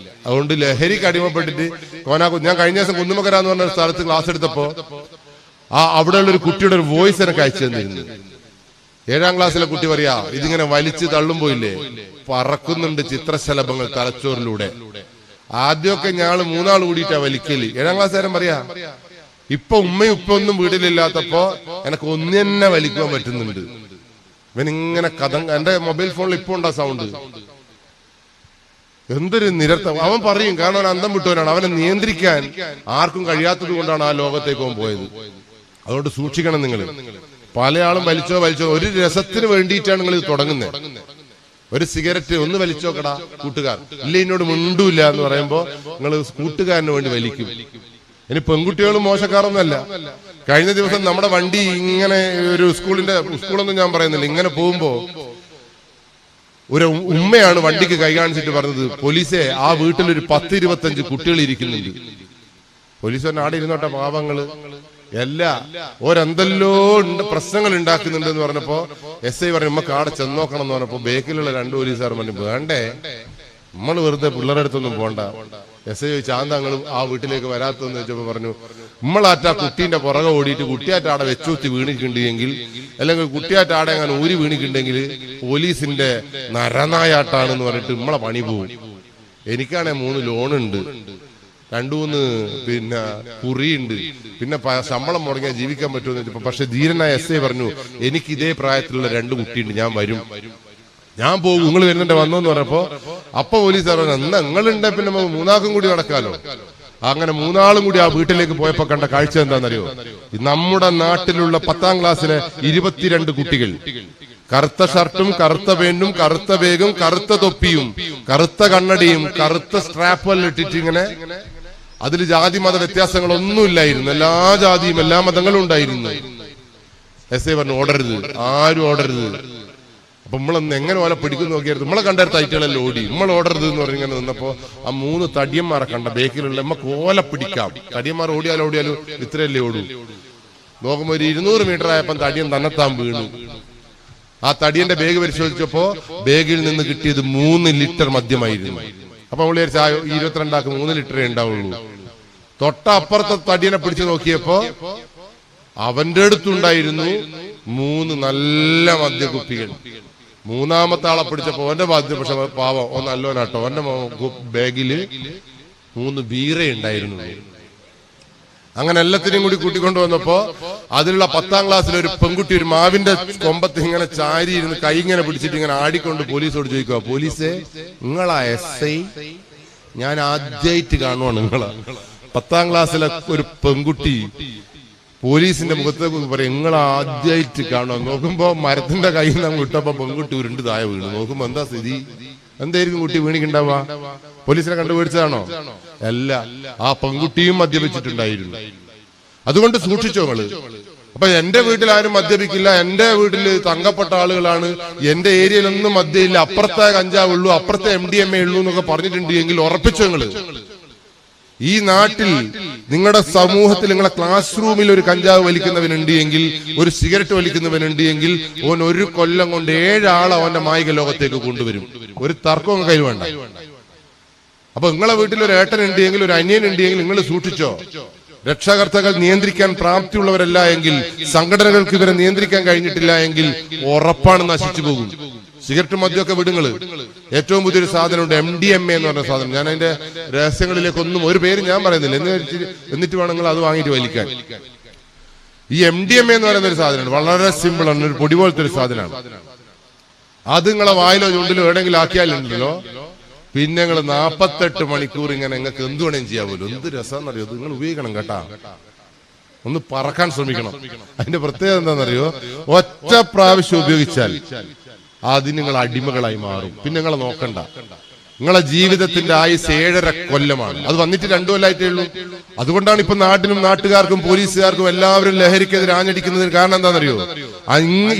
അതുകൊണ്ട് ലഹരിക്ക് അടിമപ്പെട്ടിട്ട് ഞാൻ കഴിഞ്ഞ ദിവസം കുന്നുമക്കര എന്ന് പറഞ്ഞ സ്ഥലത്ത് ക്ലാസ് എടുത്തപ്പോ അവിടെയുള്ള ഒരു കുട്ടിയുടെ ഒരു വോയിസ് എനിക്ക് അയച്ചു തന്നിരുന്നു. 7ാം ക്ലാസ്സിലെ കുട്ടി പറയാ, ഇതിങ്ങനെ വലിച്ചു തള്ളുമ്പോയില്ലേ പറക്കുന്നുണ്ട് ചിത്രശലഭങ്ങൾ തലച്ചോറിലൂടെ. ആദ്യമൊക്കെ ഞങ്ങള് 3 ആൾ കൂടിയിട്ടാ വലിക്കല്. 7ാം ക്ലാസ്സുകാരൻ പറയാ, ഇപ്പൊ ഉമ്മയും ഒന്നും വീട്ടിലില്ലാത്തപ്പോ എനിക്ക് ഒന്ന് തന്നെ വലിക്കുവാൻ പറ്റുന്നുണ്ട്. ഇവനിങ്ങനെ എന്റെ മൊബൈൽ ഫോണിൽ ഇപ്പൊ ഉണ്ടാ സൗണ്ട്. എന്തൊരു നിരർത്ഥം. അവൻ പറയും, കാരണം അവൻ അന്തം വിട്ടവനാണ്. അവനെ നിയന്ത്രിക്കാൻ ആർക്കും കഴിയാത്തത് കൊണ്ടാണ് ആ ലോകത്തേക്ക് അവൻ പോയത്. അതുകൊണ്ട് സൂക്ഷിക്കണം നിങ്ങൾ. പല ആളും വലിച്ചോ ഒരു രസത്തിന് വേണ്ടിയിട്ടാണ് നിങ്ങൾ ഇത് തുടങ്ങുന്നത്. ഒരു സിഗരറ്റ് ഒന്ന് വലിച്ചോക്കടാ കൂട്ടുകാർ, ഇല്ല എന്നോട് മിണ്ടൂല്ല എന്ന് പറയുമ്പോ നിങ്ങൾ കൂട്ടുകാരന് വേണ്ടി വലിക്കും. ഇനി പെൺകുട്ടികളും മോശക്കാരൊന്നുമല്ല. കഴിഞ്ഞ ദിവസം നമ്മുടെ വണ്ടി ഇങ്ങനെ ഒരു സ്കൂളൊന്നും ഞാൻ പറയുന്നില്ല, ഇങ്ങനെ പോകുമ്പോ ഒരു ഉമ്മയാണ് വണ്ടിക്ക് കൈ കാണിച്ചിട്ട് പറഞ്ഞത്, പോലീസെ ആ വീട്ടിലൊരു 10-25 കുട്ടികൾ ഇരിക്കുന്നുണ്ട്. പോലീസ് പറഞ്ഞ ആടെ ഇരുന്നോട്ടെ പാവങ്ങള്, ഓരെന്തെല്ലോ പ്രശ്നങ്ങൾ ഉണ്ടാക്കുന്നുണ്ട് എന്ന് പറഞ്ഞപ്പോ SI പറഞ്ഞു നമ്മക്ക് ആടെ ചെന്നോക്കണം എന്ന് പറഞ്ഞപ്പോ ബേക്കിലുള്ള 2 പോലീസുകാർ പറഞ്ഞു വേണ്ടേ, നമ്മൾ വെറുതെ പിള്ളേരുടെ അടുത്തൊന്നും പോണ്ട. SI ചോദിച്ചു ആന്താങ്ങളും ആ വീട്ടിലേക്ക് വരാത്തെന്ന് ചോദിച്ചപ്പോ പറഞ്ഞു, നമ്മളാറ്റ കുട്ടീന്റെ പുറകെ ഓടിയിട്ട് കുട്ടിയാറ്റ ആടെ വെച്ചുകുത്തി വീണിട്ടുണ്ടെങ്കിൽ, അല്ലെങ്കിൽ കുട്ടിയാറ്റ ആടെ അങ്ങനെ ഊരി വീണിട്ടുണ്ടെങ്കിൽ പോലീസിന്റെ നരനായാട്ടാണെന്ന് പറഞ്ഞിട്ട് നമ്മളെ പണി പോവും. എനിക്കാണെ 3 ലോണുണ്ട്, 2-3 പിന്നെ കുറിയുണ്ട്, പിന്നെ ശമ്പളം മുടങ്ങിയാൽ ജീവിക്കാൻ പറ്റുമെന്ന് വെച്ചപ്പോ, പക്ഷെ ധീരനായ SI പറഞ്ഞു എനിക്ക് ഇതേ പ്രായത്തിലുള്ള 2 കുട്ടിയുണ്ട്, ഞാൻ വരും, ഞാൻ പോകും, നിങ്ങൾ വരുന്നുണ്ട് വന്നോന്ന് പറഞ്ഞപ്പോ അപ്പൊ പോലീസ് പറഞ്ഞു എന്നാ നിങ്ങളുണ്ടെ പിന്നെ 3 ആൾക്കും കൂടി നടക്കാലോ. അങ്ങനെ 3 ആളും കൂടി ആ വീട്ടിലേക്ക് പോയപ്പോ കണ്ട കാഴ്ച എന്താണെന്നറിയോ? നമ്മുടെ നാട്ടിലുള്ള 10ാം ക്ലാസ്സിലെ 22 കുട്ടികൾ കറുത്ത ഷർട്ടും കറുത്ത പാന്റും കറുത്ത ബാഗും കറുത്ത തൊപ്പിയും കറുത്ത കണ്ണടിയും കറുത്ത സ്ട്രാപ്പെല്ലാം ഇട്ടിട്ട് ഇങ്ങനെ, അതിൽ ജാതി മത വ്യത്യാസങ്ങളൊന്നുമില്ലായിരുന്നു. എല്ലാ ജാതിയും എല്ലാ മതങ്ങളും ഉണ്ടായിരുന്നു. എസ് ഐ പറഞ്ഞു ഓടരുത്, ആരും ഓടരുത്. അപ്പൊ നമ്മളൊന്ന് എങ്ങനെ പോലെ പിടിക്കുന്നു നോക്കിയായിരുന്നു. നമ്മളെ കണ്ട തൈറ്റുകളെല്ലാം ഓടി, നമ്മൾ ഓടരുത് എന്ന് പറഞ്ഞിങ്ങനെ നിന്നപ്പോ ആ 3 തടിയന്മാരെ കണ്ട ബേക്കിലുള്ള നമുക്ക് ഓല പിടിക്കാം. തടിയന്മാർ ഓടിയാലും ഇത്രയല്ലേ ഓടൂ. നോക്കുമ്പോ ഒരു 200 മീറ്റർ ആയപ്പം തടിയൻ തന്നെത്താൻ വീണു. ആ തടിയന്റെ ബാഗ് പരിശോധിച്ചപ്പോ ബാഗിൽ നിന്ന് കിട്ടിയത് 3 ലിറ്റർ മദ്യമായിരുന്നു. അപ്പൊ നമ്മൾ വിചാരിച്ച 22 3 ലിറ്ററേ ഉണ്ടാവുള്ളൂ. തൊട്ടപ്പുറത്തെ തടിയനെ പിടിച്ചു നോക്കിയപ്പോ അവന്റെ അടുത്തുണ്ടായിരുന്നു 3 നല്ല മദ്യക്കുപ്പികൾ. മൂന്നാമത്തെ ആളെ പിടിച്ചപ്പോ അവന്റെ മദ്യം, പക്ഷെ പാവം ഒന്ന് നല്ലോനാട്ടോ, അവന്റെ ബാഗില് 3 ബീറ ഉണ്ടായിരുന്നു. അങ്ങനെ എല്ലാത്തിനെയും കൂടി കൂട്ടിക്കൊണ്ടുവന്നപ്പോ അതിലുള്ള 10ാം ക്ലാസ്സിലെ ഒരു പെൺകുട്ടി ഒരു മാവിന്റെ കൊമ്പത്ത് ഇങ്ങനെ ചാരി ഇരുന്ന് കൈ ഇങ്ങനെ പിടിച്ചിട്ട് ഇങ്ങനെ ആടിക്കൊണ്ട് പോലീസോട് ചോദിക്കുക, പോലീസേ നിങ്ങളാ എസ് ഐ? ഞാൻ ആദ്യമായിട്ട് കാണുവാണ് നിങ്ങളെ. 10ാം ക്ലാസ്സിലെ ഒരു പെൺകുട്ടി പോലീസിന്റെ മുഖത്തേക്ക് പറയും നിങ്ങൾ ആദ്യമായിട്ട് കാണുക. നോക്കുമ്പോ മരത്തിന്റെ കയ്യിൽ നിന്ന് വിട്ടപ്പോ പെൺകുട്ടി ഉരുണ്ട് താഴെ വീണു. നോക്കുമ്പോ എന്താ സ്ഥിതി? എന്തായിരിക്കും കുട്ടി വീണിക്കുണ്ടാവുക? പോലീസിനെ കണ്ടുപിടിച്ചതാണോ? അല്ല, ആ പെൺകുട്ടിയും മദ്യപിച്ചിട്ടുണ്ടായിരുന്നു. അതുകൊണ്ട് സൂക്ഷിച്ചോ നിങ്ങള്. അപ്പൊ എന്റെ വീട്ടിൽ ആരും മദ്യപിക്കില്ല, എന്റെ വീട്ടിൽ തങ്കപ്പെട്ട ആളുകളാണ്, എന്റെ ഏരിയയിലൊന്നും മദ്യമില്ല, അപ്പുറത്തെ കഞ്ചാവുള്ളൂ, അപ്പുറത്തെ MDMA ഉള്ളൂ എന്നൊക്കെ പറഞ്ഞിട്ടുണ്ട് എങ്കിൽ ഉറപ്പിച്ചോ നിങ്ങള്. ഈ നാട്ടിൽ നിങ്ങളുടെ സമൂഹത്തിൽ നിങ്ങളുടെ ക്ലാസ് റൂമിൽ ഒരു കഞ്ചാവ് വലിക്കുന്നവനുണ്ട് എങ്കിൽ, ഒരു സിഗരറ്റ് വലിക്കുന്നവനുണ്ട് എങ്കിൽ, ഓൻ 1 കൊല്ലം കൊണ്ട് 7 ആളെ അവന്റെ മായിക ലോകത്തേക്ക് കൊണ്ടുവരും. ഒരു തർക്കവും കയ്യിൽ വേണ്ട. അപ്പൊ നിങ്ങളെ വീട്ടിൽ ഒരു ഏട്ടൻ ഉണ്ട് എങ്കിൽ, ഒരു അനിയൻ ഉണ്ട് എങ്കിൽ നിങ്ങൾ സൂക്ഷിച്ചോ. രക്ഷാകർത്താക്കൾ നിയന്ത്രിക്കാൻ പ്രാപ്തിയുള്ളവരല്ല എങ്കിൽ, സംഘടനകൾക്ക് ഇവരെ നിയന്ത്രിക്കാൻ കഴിഞ്ഞിട്ടില്ല എങ്കിൽ ഉറപ്പാണ് നശിച്ചു പോകും. സിഗരറ്റ് മദ്യമൊക്കെ വിടുങ്ങള്. ഏറ്റവും പുതിയൊരു സാധനമുണ്ട് MDMA എന്ന് പറഞ്ഞ സാധനം. ഞാൻ അതിന്റെ രഹസ്യങ്ങളിലേക്കൊന്നും ഒരു പേര് ഞാൻ പറയുന്നില്ല, എന്നിട്ട് വേണം നിങ്ങൾ അത് വാങ്ങിയിട്ട് വലിക്കാൻ. ഈ MDMA എന്ന് പറയുന്ന ഒരു സാധനമാണ്, വളരെ സിമ്പിൾ ആണ്, ഒരു പൊടി പോലത്തെ ഒരു സാധനമാണ്. അത് നിങ്ങളെ വായിലോ ചുണ്ടിലോ എവിടെയെങ്കിലും ആക്കിയാലുണ്ടല്ലോ, പിന്നെ നിങ്ങൾ 48 മണിക്കൂർ ഇങ്ങനെ നിങ്ങൾക്ക് എന്ത് വേണേലും ചെയ്യാൻ പോലും. എന്ത് രസമാണെന്നറിയോ? നിങ്ങൾ ഉപയോഗിക്കണം കേട്ടാ, ഒന്ന് പറക്കാൻ ശ്രമിക്കണം. അതിന്റെ പ്രത്യേകത എന്താണെന്നറിയോ? ഒറ്റ പ്രാവശ്യം ഉപയോഗിച്ചാൽ അതിന് നിങ്ങൾ അടിമകളായി മാറും. പിന്നെ നിങ്ങളെ നോക്കണ്ട. നിങ്ങളെ ജീവിതത്തിന്റെ ആയുസ് 7.5 കൊല്ലമാണ്. അത് വന്നിട്ട് 2 കൊല്ലമായിട്ടേ ഉള്ളൂ. അതുകൊണ്ടാണ് ഇപ്പൊ നാട്ടിനും നാട്ടുകാർക്കും പോലീസുകാർക്കും എല്ലാവരും ലഹരിക്കെതിരെ ആഞ്ഞടിക്കുന്നതിന് കാരണം എന്താണെന്നറിയോ?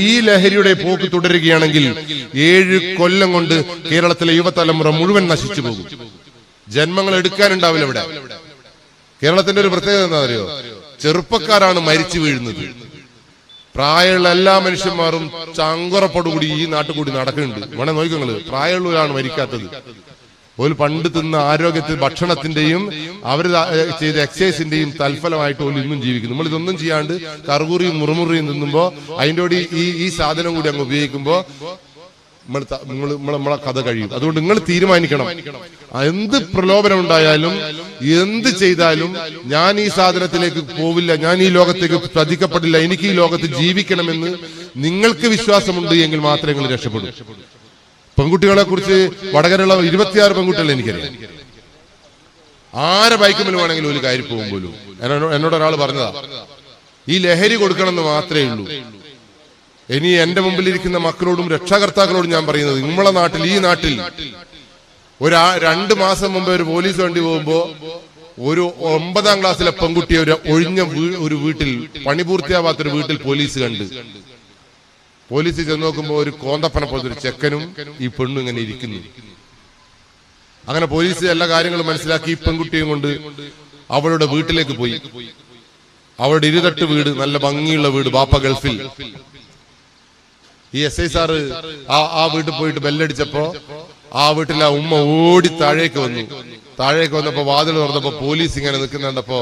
ഈ ലഹരിയുടെ പോക്ക് തുടരുകയാണെങ്കിൽ 7 കൊല്ലം കൊണ്ട് കേരളത്തിലെ യുവതലമുറ മുഴുവൻ നശിച്ചു പോകും. ജന്മങ്ങൾ എടുക്കാനുണ്ടാവില്ല ഇവിടെ. കേരളത്തിന്റെ ഒരു പ്രത്യേകത എന്താണെന്നറിയോ? ചെറുപ്പക്കാരാണ് മരിച്ചു വീഴുന്നത്. പ്രായമുള്ള എല്ലാ മനുഷ്യന്മാരും ചങ്കുറപ്പോടുകൂടി ഈ നാട്ടിൽ കൂടി നടക്കുന്നുണ്ട്. വേണേ നോക്കിങ്ങള്, പ്രായമുള്ളവരാണ് മരിക്കാത്തത്. ഒരു പണ്ട് തിന്ന ആരോഗ്യത്തിൽ ഭക്ഷണത്തിന്റെയും അവർ ചെയ്ത എക്സസൈസിന്റെയും തൽഫലമായിട്ട് പോലും ഇന്നും ജീവിക്കുന്നു. നമ്മൾ ഇതൊന്നും ചെയ്യാണ്ട് കറുകുറിയും മുറുമുറിയും തിന്നുമ്പോ അതിൻ്റെ കൂടി ഈ സാധനം കൂടി അങ്ങ് ഉപയോഗിക്കുമ്പോ നമ്മളെ കഥ കഴിയും. അതുകൊണ്ട് നിങ്ങൾ തീരുമാനിക്കണം, എന്ത് പ്രലോഭനം ഉണ്ടായാലും എന്ത് ചെയ്താലും ഞാൻ ഈ സാധനത്തിലേക്ക് പോവില്ല, ഞാൻ ഈ ലോകത്തേക്ക് ശ്രദ്ധിക്കപ്പെടില്ല, എനിക്ക് ഈ ലോകത്ത് ജീവിക്കണമെന്ന് നിങ്ങൾക്ക് വിശ്വാസമുണ്ട് എങ്കിൽ മാത്രമേ നിങ്ങൾ രക്ഷപ്പെടൂ. പെൺകുട്ടികളെ കുറിച്ച് വടകരയുള്ള 26 പെൺകുട്ടികളെ എനിക്കറിയാം. ആരെ ബൈക്കുമ്പോൾ വേണമെങ്കിലും ഒരു കയറി പോകും പോലും. എന്നോട് ഒരാൾ പറഞ്ഞതാ, ഈ ലഹരി കൊടുക്കണമെന്ന് മാത്രമേ ഉള്ളൂ. ഇനി എന്റെ മുമ്പിലിരിക്കുന്ന മക്കളോടും രക്ഷാകർത്താക്കളോടും ഞാൻ പറയുന്നത്, നമ്മളെ നാട്ടിൽ, ഈ നാട്ടിൽ 2 മാസം മുമ്പ് ഒരു പോലീസ് വണ്ടി പോകുമ്പോ ഒരു 9ാം ക്ലാസ്സിലെ പെൺകുട്ടിയെ ഒരു ഒഴിഞ്ഞ ഒരു വീട്ടിൽ, പണിപൂർത്തിയാവാത്തൊരു വീട്ടിൽ പോലീസ് കണ്ട്. പോലീസ് ചെന്ന് നോക്കുമ്പോ ഒരു കോന്തപ്പനെ പോലത്തെ ഒരു ചെക്കനും ഈ പെണ്ണും ഇങ്ങനെ ഇരിക്കുന്നു. അങ്ങനെ പോലീസ് എല്ലാ കാര്യങ്ങളും മനസ്സിലാക്കി ഈ പെൺകുട്ടിയും കൊണ്ട് അവളുടെ വീട്ടിലേക്ക് പോയി. അവളുടെ 2 തട്ട് വീട്, നല്ല ഭംഗിയുള്ള വീട്, ബാപ്പ ഗൾഫിൽ. ഈ SI സാറ് ആ വീട്ടിൽ പോയിട്ട് ബെല്ലടിച്ചപ്പോ ആ വീട്ടിൽ ആ ഉമ്മ ഓടി താഴേക്ക് വന്നു. താഴേക്ക് വന്നപ്പോ വാതിൽ തുറന്നപ്പോ പോലീസ് ഇങ്ങനെ നിൽക്കുന്നുണ്ടപ്പോ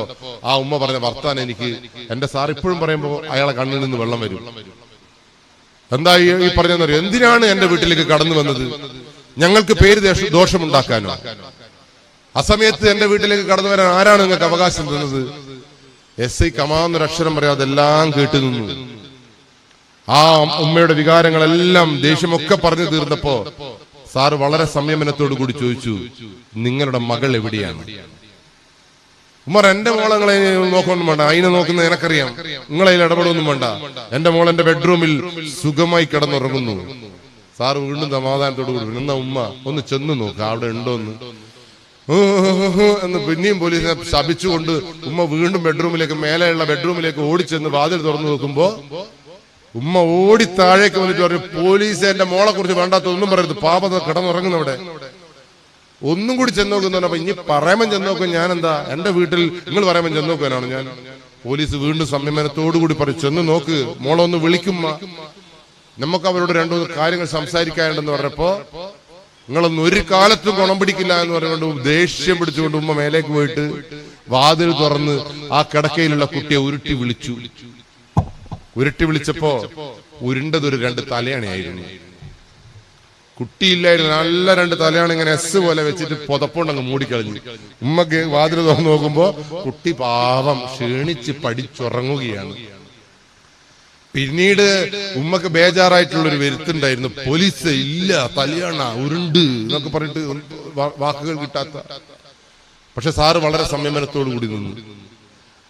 ആ ഉമ്മ പറഞ്ഞ വർത്താനം എനിക്ക് എന്റെ സാർ ഇപ്പോഴും പറയുമ്പോ അയാളെ കണ്ണിൽ നിന്ന് വെള്ളം വരും. എന്താ ഈ പറഞ്ഞെന്നറിയോ? എന്തിനാണ് എന്റെ വീട്ടിലേക്ക് കടന്നു വന്നത്? ഞങ്ങൾക്ക് പേര് ദോഷമുണ്ടാക്കാനോ? അസമയത്ത് എന്റെ വീട്ടിലേക്ക് കടന്നു വരാൻ ആരാണ് നിങ്ങൾക്ക് അവകാശം തന്നത്? SI കമാന്നൊരു അക്ഷരം പറയാതെ എല്ലാം കേട്ടു നിന്നു. ആ ഉമ്മയുടെ വികാരങ്ങളെല്ലാം ദേഷ്യമൊക്കെ പറഞ്ഞു തീർന്നപ്പോ സാറ് വളരെ സംയമനത്തോടു കൂടി ചോദിച്ചു, നിങ്ങളുടെ മകൾ എവിടെയാണ്? ഉമ്മർ എന്റെ മോളെ നിങ്ങളെ നോക്കൊന്നും വേണ്ട, അതിനെ നോക്കുന്ന എനക്കറിയാം, നിങ്ങളതിൽ ഇടപെടൊന്നും വേണ്ട. എന്റെ മോൾ എന്റെ ബെഡ്റൂമിൽ സുഖമായി കിടന്നുറങ്ങുന്നു. സാറ് വീണ്ടും സമാധാനത്തോടു കൂടി എന്നാ ഉമ്മ ഒന്ന് ചെന്ന് നോക്ക അവിടെ ഉണ്ടോന്ന് എന്ന് പിന്നെയും പോലീസിനെ ശപിച്ചുകൊണ്ട് ഉമ്മ വീണ്ടും ബെഡ്റൂമിലേക്ക്, മേലെയുള്ള ബെഡ്റൂമിലേക്ക് ഓടിച്ചെന്ന് വാതിൽ തുറന്നു നോക്കുമ്പോ ഉമ്മ ഓടി താഴേക്ക് വന്നിട്ട് പറഞ്ഞു, പോലീസ് എന്റെ മോളെ കുറിച്ച് വേണ്ടാത്ത ഒന്നും പറയരുത്, പാപത കിടന്നുറങ്ങുന്നവിടെ. ഒന്നും കൂടി ചെന്ന് നോക്കുന്ന, അപ്പൊ ഇനി പറയുമ്പോൾ ചെന്ന് നോക്കും ഞാൻ എന്താ, എന്റെ വീട്ടിൽ നിങ്ങൾ പറയുമ്പോൾ ചെന്ന് നോക്കാനാണ് ഞാൻ. പോലീസ് വീണ്ടും സംയമനത്തോടു കൂടി പറയും, ചെന്ന് നോക്ക്, മോളൊന്ന് വിളിക്കുമ്മ, നമുക്ക് അവരോട് രണ്ടു കാര്യങ്ങൾ സംസാരിക്കാനുണ്ടെന്ന് പറഞ്ഞപ്പോ നിങ്ങളൊന്നും ഒരു കാലത്തും ഗുണം പിടിക്കില്ല എന്ന് പറഞ്ഞുകൊണ്ട് ദേഷ്യം പിടിച്ചുകൊണ്ട് ഉമ്മ മേലേക്ക് പോയിട്ട് വാതിൽ തുറന്ന് ആ കിടക്കയിലുള്ള കുട്ടിയെ ഉരുട്ടി വിളിച്ചപ്പോ ഉരുണ്ടതൊരു 2 തലയണയായിരുന്നു. കുട്ടിയില്ലായിരുന്നു, നല്ല 2 തലയാണ് ഇങ്ങനെ എസ് പോലെ വെച്ചിട്ട് പുതപ്പുണ്ടങ്ങ് മൂടിക്കളഞ്ഞു. ഉമ്മക്ക് വാതിൽ തുറന്നു നോക്കുമ്പോ കുട്ടി പാവം ക്ഷീണിച്ച് പഠിച്ചുറങ്ങുകയാണ്. പിന്നീട് ഉമ്മക്ക് ബേജാറായിട്ടുള്ളൊരു വരുത്തുണ്ടായിരുന്നു, പോലീസ് ഇല്ല, തലയാണ ഉരുണ്ട് എന്നൊക്കെ പറഞ്ഞിട്ട് വാക്കുകൾ കിട്ടാത്ത. പക്ഷെ സാറ് വളരെ സംയമനത്തോടു കൂടി നിന്നു.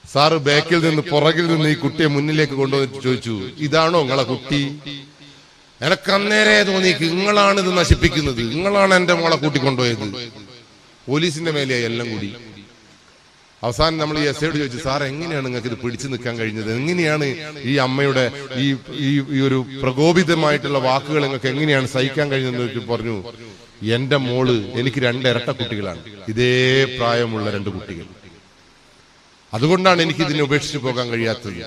സാറ് ബാക്കിൽ നിന്ന് പുറകിൽ നിന്ന് ഈ കുട്ടിയെ മുന്നിലേക്ക് കൊണ്ടുവന്നിട്ട് ചോദിച്ചു, ഇതാണോ നിങ്ങളെ കുട്ടി? എനക്ക് അന്നേരെ തോന്നി നിങ്ങളാണ് ഇത് നശിപ്പിക്കുന്നത്, നിങ്ങളാണ് എന്റെ മോളെ കൂട്ടിക്കൊണ്ടുപോയത്. പോലീസിന്റെ മേലെയായി എല്ലാം കൂടി. അവസാനം നമ്മൾ ഈ എസ്ഐയോട് ചോദിച്ചു, സാർ എങ്ങനെയാണ് നിങ്ങൾക്ക് ഇത് പിടിച്ചു നിൽക്കാൻ കഴിഞ്ഞത്? എങ്ങനെയാണ് ഈ അമ്മയുടെ ഈ ഒരു പ്രകോപിതമായിട്ടുള്ള വാക്കുകൾ നിങ്ങൾക്ക് എങ്ങനെയാണ് സഹിക്കാൻ കഴിഞ്ഞതെന്ന് പറഞ്ഞു, എന്റെ മോള്, എനിക്ക് 2 ഇരട്ട കുട്ടികളാണ്, ഇതേ പ്രായമുള്ള 2 കുട്ടികൾ, അതുകൊണ്ടാണ് എനിക്ക് ഇതിനെ ഉപേക്ഷിച്ച് പോകാൻ കഴിയാത്തത്.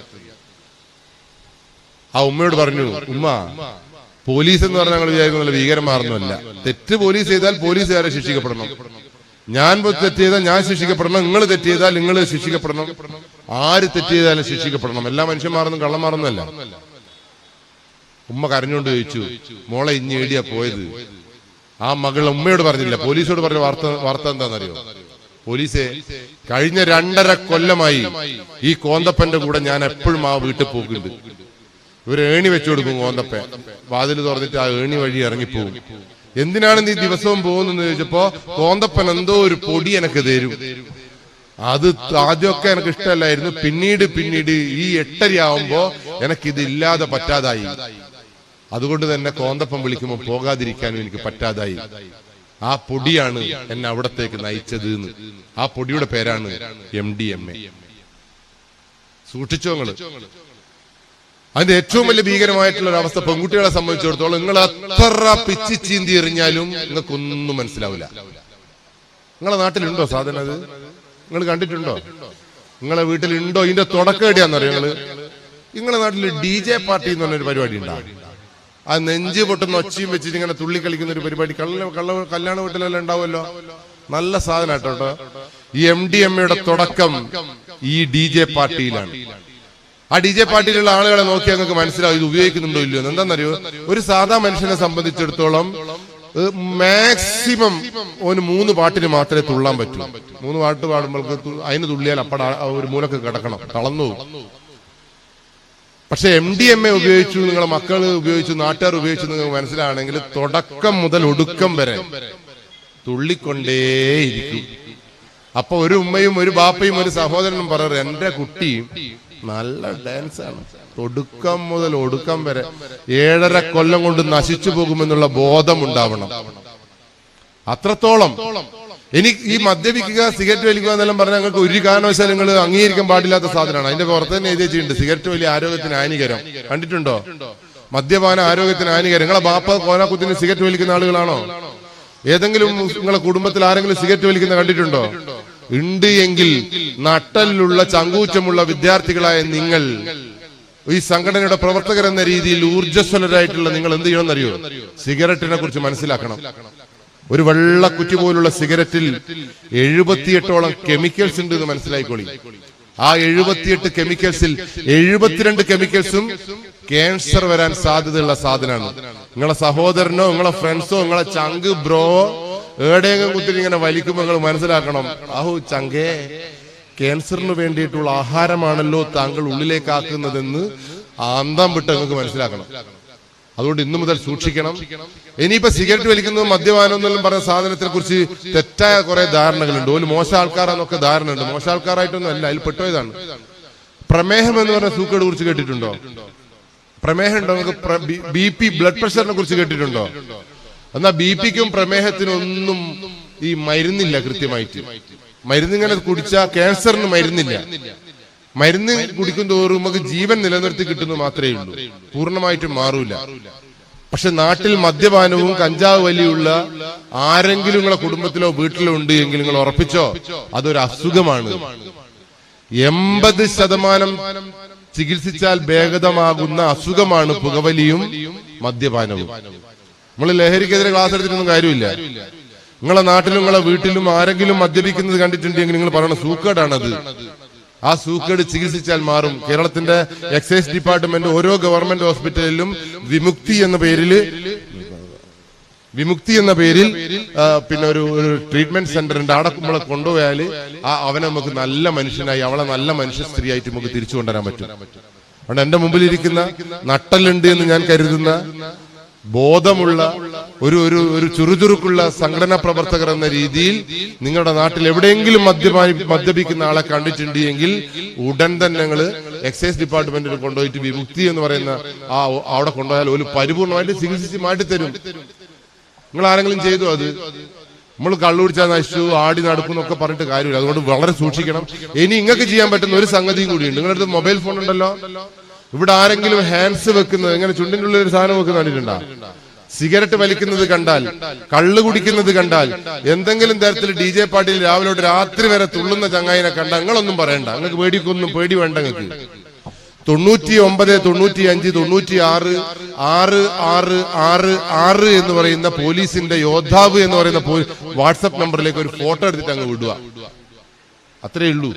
ആ ഉമ്മയോട് പറഞ്ഞു, ഉമ്മ, പോലീസ് എന്ന് പറഞ്ഞാൽ ഞങ്ങൾ വിചാരിക്കുന്ന ഭീകരന്മാരൊന്നുമല്ല. തെറ്റ് പോലീസ് ചെയ്താൽ പോലീസുകാരെ ശിക്ഷിക്കപ്പെടണം, ഞാൻ തെറ്റ് ചെയ്താൽ ഞാൻ ശിക്ഷിക്കപ്പെടണം, നിങ്ങൾ തെറ്റ് ചെയ്താൽ നിങ്ങൾ ശിക്ഷിക്കപ്പെടണം, ആര് തെറ്റ് ചെയ്താലും ശിക്ഷിക്കപ്പെടണം, എല്ലാ മനുഷ്യന്മാരൊന്നും കള്ളന്മാരൊന്നുമല്ല. ഉമ്മ കരഞ്ഞുകൊണ്ട് ചോദിച്ചു, മോളെ ഇനി എവിടെയാ പോയത്? ആ മകൾ ഉമ്മയോട് പറഞ്ഞില്ല, പോലീസോട് പറഞ്ഞ വാർത്ത എന്താണെന്നറിയോ? പോലീസെ, കഴിഞ്ഞ 2.5 കൊല്ലമായി ഈ കോന്തപ്പന്റെ കൂടെ ഞാൻ എപ്പോഴും ആ വീട്ടിൽ പോക്കുണ്ട്. ഇവര് ഏണി വെച്ചു കൊടുക്കും, കോന്തപ്പൻ വാതിൽ തുറന്നിട്ട് ആ ഏണി വഴി ഇറങ്ങിപ്പോകും. എന്തിനാണ് നീ ദിവസവും പോകുന്നെന്ന് ചോദിച്ചപ്പോ കോന്തപ്പൻ എന്തോ ഒരു പൊടി എനിക്ക് തരും. അത് ആദ്യമൊക്കെ എനിക്ക് ഇഷ്ടമല്ലായിരുന്നു, പിന്നീട് ഈ 8:30 ആവുമ്പോ എനിക്കിത് ഇല്ലാതെ പറ്റാതായി. അതുകൊണ്ട് തന്നെ കോന്തപ്പൻ വിളിക്കുമ്പോൾ പോകാതിരിക്കാനും എനിക്ക് പറ്റാതായി. ആ പൊടിയാണ് എന്നെ അവിടത്തേക്ക് നയിച്ചത് എന്ന്. ആ പൊടിയുടെ പേരാണ് MDMA. സൂക്ഷിച്ചോ നിങ്ങള്. അതിന്റെ ഏറ്റവും വലിയ ഭീകരമായിട്ടുള്ള ഒരു അവസ്ഥ പെൺകുട്ടികളെ സംബന്ധിച്ചിടത്തോളം, നിങ്ങൾ എത്ര പിച്ചി ചീന്തി എറിഞ്ഞാലും നിങ്ങൾക്കൊന്നും മനസ്സിലാവില്ല. നിങ്ങളെ നാട്ടിലുണ്ടോ സാധനം? അത് നിങ്ങൾ കണ്ടിട്ടുണ്ടോ? നിങ്ങളെ വീട്ടിലുണ്ടോ? ഇതിന്റെ തുടക്കം എവിടെയാണെന്നറിയോ? നിങ്ങളെ നാട്ടിൽ DJ പാർട്ടി എന്ന് പറഞ്ഞൊരു പരിപാടി ഉണ്ടാകും. ആ നെഞ്ച് പൊട്ടുന്ന ഒച്ചയും വെച്ചിട്ട് ഇങ്ങനെ തുള്ളി കളിക്കുന്ന ഒരു പരിപാടി കല്യാണ വീട്ടിലെല്ലാം ഉണ്ടാവുമല്ലോ. നല്ല സാധനം കേട്ടോ. ഈ MDMA തുടക്കം ഈ DJ പാർട്ടിയിലാണ്. ആ DJ പാർട്ടിയിലുള്ള ആളുകളെ നോക്കിയാൽ നിങ്ങൾക്ക് മനസ്സിലാവും ഇത് ഉപയോഗിക്കുന്നുണ്ടോ ഇല്ലയോ. എന്താണെന്നറിയോ, ഒരു സാധാ മനുഷ്യനെ സംബന്ധിച്ചിടത്തോളം മാക്സിമം 3 പാട്ടിന് മാത്രമേ തുള്ളാൻ പറ്റൂ. 3 പാട്ട് പാടുമ്പോൾ അതിന് തുള്ളിയാൽ അപ്പട ഒരു മൂലക്ക് കിടക്കണം, തളർന്നു. പക്ഷെ MDMA ഉപയോഗിച്ചു, നിങ്ങളെ മക്കൾ ഉപയോഗിച്ചു, നാട്ടുകാർ ഉപയോഗിച്ചു, നിങ്ങൾക്ക് മനസ്സിലാണെങ്കിൽ തുടക്കം മുതൽ ഒടുക്കം വരെ തുള്ളിക്കൊണ്ടേയിരിക്കും. അപ്പൊ ഒരു ഉമ്മയും ഒരു ബാപ്പയും ഒരു സഹോദരനും പറയുന്നത്, എന്റെ കുട്ടി നല്ല ഡാൻസാണ്, ഒടുക്കം മുതൽ ഒടുക്കം വരെ 7.5 കൊല്ലം കൊണ്ട് നശിച്ചു പോകുമെന്നുള്ള ബോധം ഉണ്ടാവണം. അത്രത്തോളം. എനിക്ക് ഈ മദ്യപിക്കുക, സിഗരറ്റ് വലിക്കുക എന്നെല്ലാം പറഞ്ഞാൽ ഞങ്ങൾക്ക് ഒരു കാരണവശാലും നിങ്ങൾ അംഗീകരിക്കാൻ പാടില്ലാത്ത സാധനമാണ്. അതിന്റെ പുറത്ത് തന്നെ എഴുതി വെച്ചിട്ടുണ്ട്, സിഗരറ്റ് വലിയ ആരോഗ്യത്തിന് ഹാനികരം. കണ്ടിട്ടുണ്ടോ? മദ്യപാന ആരോഗ്യത്തിന് ഹാനികരം. നിങ്ങളെ ബാപ്പ കോനാക്കുത്തിന് സിഗരറ്റ് വലിക്കുന്ന ആളുകളാണോ? ഏതെങ്കിലും നിങ്ങളെ കുടുംബത്തിൽ ആരെങ്കിലും സിഗരറ്റ് വലിക്കുന്ന കണ്ടിട്ടുണ്ടോ? ഉണ്ട് എങ്കിൽ നട്ടലിലുള്ള ചങ്കൂറ്റമുള്ള വിദ്യാർത്ഥികളായ നിങ്ങൾ, ഈ സംഘടനയുടെ പ്രവർത്തകർ എന്ന രീതിയിൽ ഊർജ്ജസ്വലരായിട്ടുള്ള നിങ്ങൾ എന്ത് ചെയ്യണമെന്നറിയോ? സിഗരറ്റിനെ കുറിച്ച് മനസ്സിലാക്കണം. ഒരു വെള്ളക്കുറ്റി പോലുള്ള സിഗരറ്റിൽ 78ഓളം കെമിക്കൽസ് ഉണ്ട് എന്ന് മനസ്സിലായിക്കോളി. ആ 78 കെമിക്കൽസിൽ 72 കെമിക്കൽസും ക്യാൻസർ വരാൻ സാധ്യതയുള്ള സാധനമാണ്. നിങ്ങളെ സഹോദരനോ നിങ്ങളെ ഫ്രണ്ട്സോ നിങ്ങളെ ചങ്ക് ബ്രോ ഏടെയെങ്കിലും കുത്തിരി ഇങ്ങനെ വലിക്കുമ്പോൾ നിങ്ങൾ മനസ്സിലാക്കണം, ആഹു ചങ്കേ, ക്യാൻസറിന് വേണ്ടിയിട്ടുള്ള ആഹാരമാണല്ലോ താങ്കൾ ഉള്ളിലേക്കാക്കുന്നതെന്ന് അന്തം വിട്ട് നിങ്ങൾക്ക് മനസ്സിലാക്കണം. അതുകൊണ്ട് ഇന്നു മുതൽ സൂക്ഷിക്കണം. ഇനിയിപ്പോ സിഗരറ്റ് വലിക്കുന്നതും മദ്യപാനം എന്നെല്ലാം പറഞ്ഞ സാധനത്തെ കുറിച്ച് തെറ്റായ കുറെ ധാരണകളുണ്ട്. ഒരു മോശം ആൾക്കാരാന്നൊക്കെ ധാരണ ഉണ്ട്. മോശം ആൾക്കാരായിട്ടൊന്നും അല്ല, അതിൽ പെട്ടതാണ്. പ്രമേഹം എന്ന് പറഞ്ഞ സൂക്കേട് കുറിച്ച് കേട്ടിട്ടുണ്ടോ? പ്രമേഹം ഉണ്ടോ നിങ്ങൾക്ക്? BP ബ്ലഡ് പ്രഷറിനെ കുറിച്ച് കേട്ടിട്ടുണ്ടോ? എന്നാ BP-ക്കും പ്രമേഹത്തിനും ഒന്നും ഈ മരുന്നില്ല കൃത്യമായിട്ട്. മരുന്നിങ്ങനെ കുടിച്ചാൽ ക്യാൻസറിന് മരുന്നില്ല. മരുന്ന് കുടിക്കും തോറും നമുക്ക് ജീവൻ നിലനിർത്തി കിട്ടുന്നത് മാത്രമേ ഉള്ളൂ, പൂർണ്ണമായിട്ടും മാറൂല. പക്ഷെ നാട്ടിൽ മദ്യപാനവും കഞ്ചാവ് വലിയുള്ള ആരെങ്കിലും നിങ്ങളെ കുടുംബത്തിലോ വീട്ടിലോ ഉണ്ട് എങ്കിൽ നിങ്ങൾ ഉറപ്പിച്ചോ, അതൊരു അസുഖമാണ്. 80% ചികിത്സിച്ചാൽ ഭേദമാകുന്ന അസുഖമാണ് പുകവലിയും മദ്യപാനവും. നമ്മൾ ലഹരിക്കെതിരെ ക്ലാസ് എടുത്തിട്ടൊന്നും കാര്യമില്ല. നിങ്ങളെ നാട്ടിലും നിങ്ങളെ വീട്ടിലും ആരെങ്കിലും മദ്യപിക്കുന്നത് കണ്ടിട്ടുണ്ടെങ്കിൽ നിങ്ങൾ പറയണം സൂക്കേടാണത്. ആ സൂക്കേട് ചികിത്സിച്ചാൽ മാറും. കേരളത്തിന്റെ എക്സൈസ് ഡിപ്പാർട്ട്മെന്റ് ഓരോ ഗവൺമെന്റ് ഹോസ്പിറ്റലിലും വിമുക്തി എന്ന പേരിൽ പിന്നെ ഒരു ട്രീറ്റ്മെന്റ് സെന്റർ ഉണ്ട്. അവിടെ നമ്മളെ കൊണ്ടുപോയാൽ അവനെ നമുക്ക് നല്ല മനുഷ്യനായി, അവളെ നല്ല മനുഷ്യ സ്ത്രീയായിട്ട് നമുക്ക് തിരിച്ചു കൊണ്ടുവരാൻ പറ്റും. അതുകൊണ്ട് എന്റെ മുമ്പിലിരിക്കുന്ന നട്ടലുണ്ട് എന്ന് ഞാൻ കരുതുന്ന ബോധമുള്ള ഒരു ചുറുചുറുക്കുള്ള സംഘടനാ പ്രവർത്തകർ എന്ന രീതിയിൽ നിങ്ങളുടെ നാട്ടിൽ എവിടെയെങ്കിലും മദ്യപിക്കുന്ന ആളെ കണ്ടിട്ടുണ്ട് എങ്കിൽ ഉടൻ തന്നെ ഞങ്ങൾ എക്സൈസ് ഡിപ്പാർട്ട്മെന്റിൽ കൊണ്ടുപോയിട്ട് വിമുക്തി എന്ന് പറയുന്ന അവിടെ കൊണ്ടുപോയാൽ ഒരു പരിപൂർണമായിട്ട് ചികിത്സിച്ച് മാറ്റിത്തരും. നിങ്ങൾ ആരെങ്കിലും ചെയ്തു അത്? നമ്മൾ കള്ളുപിടിച്ചാൽ നശിച്ചു, ആടി നടക്കുന്നൊക്കെ പറഞ്ഞിട്ട് കാര്യമില്ല. അതുകൊണ്ട് വളരെ സൂക്ഷിക്കണം. ഇനി നിങ്ങൾക്ക് ചെയ്യാൻ പറ്റുന്ന ഒരു സംഗതിയും കൂടിയുണ്ട്. നിങ്ങളുടെ അടുത്ത് മൊബൈൽ ഫോൺ ഉണ്ടല്ലോ, ഇവിടെ ആരെങ്കിലും ഹാൻഡ്സ് വെക്കുന്നത്, എങ്ങനെ ചുണ്ടിൻ്റെ ഉള്ളിൽ ഒരു സാധനം വെക്കുന്ന കണ്ടിട്ടുണ്ടോ? സിഗരറ്റ് വലിക്കുന്നത് കണ്ടാൽ, കള്ള് കുടിക്കുന്നത് കണ്ടാൽ, എന്തെങ്കിലും തരത്തിൽ DJ പാർട്ടിയിൽ രാവിലെ തൊട്ട് രാത്രി വരെ തുള്ളുന്ന ചങ്ങായിനെ കണ്ടാൽ നിങ്ങളൊന്നും പറയണ്ട. നിങ്ങൾക്ക് പേടി വേണ്ട. നിങ്ങൾക്ക് 99 95 96 666 എന്ന് പറയുന്ന പോലീസിന്റെ യോദ്ധാവ് എന്ന് പറയുന്ന വാട്സപ്പ് നമ്പറിലേക്ക് ഒരു ഫോട്ടോ എടുത്തിട്ട് അങ്ങ് വിടുക. അത്രേ ഉള്ളൂ.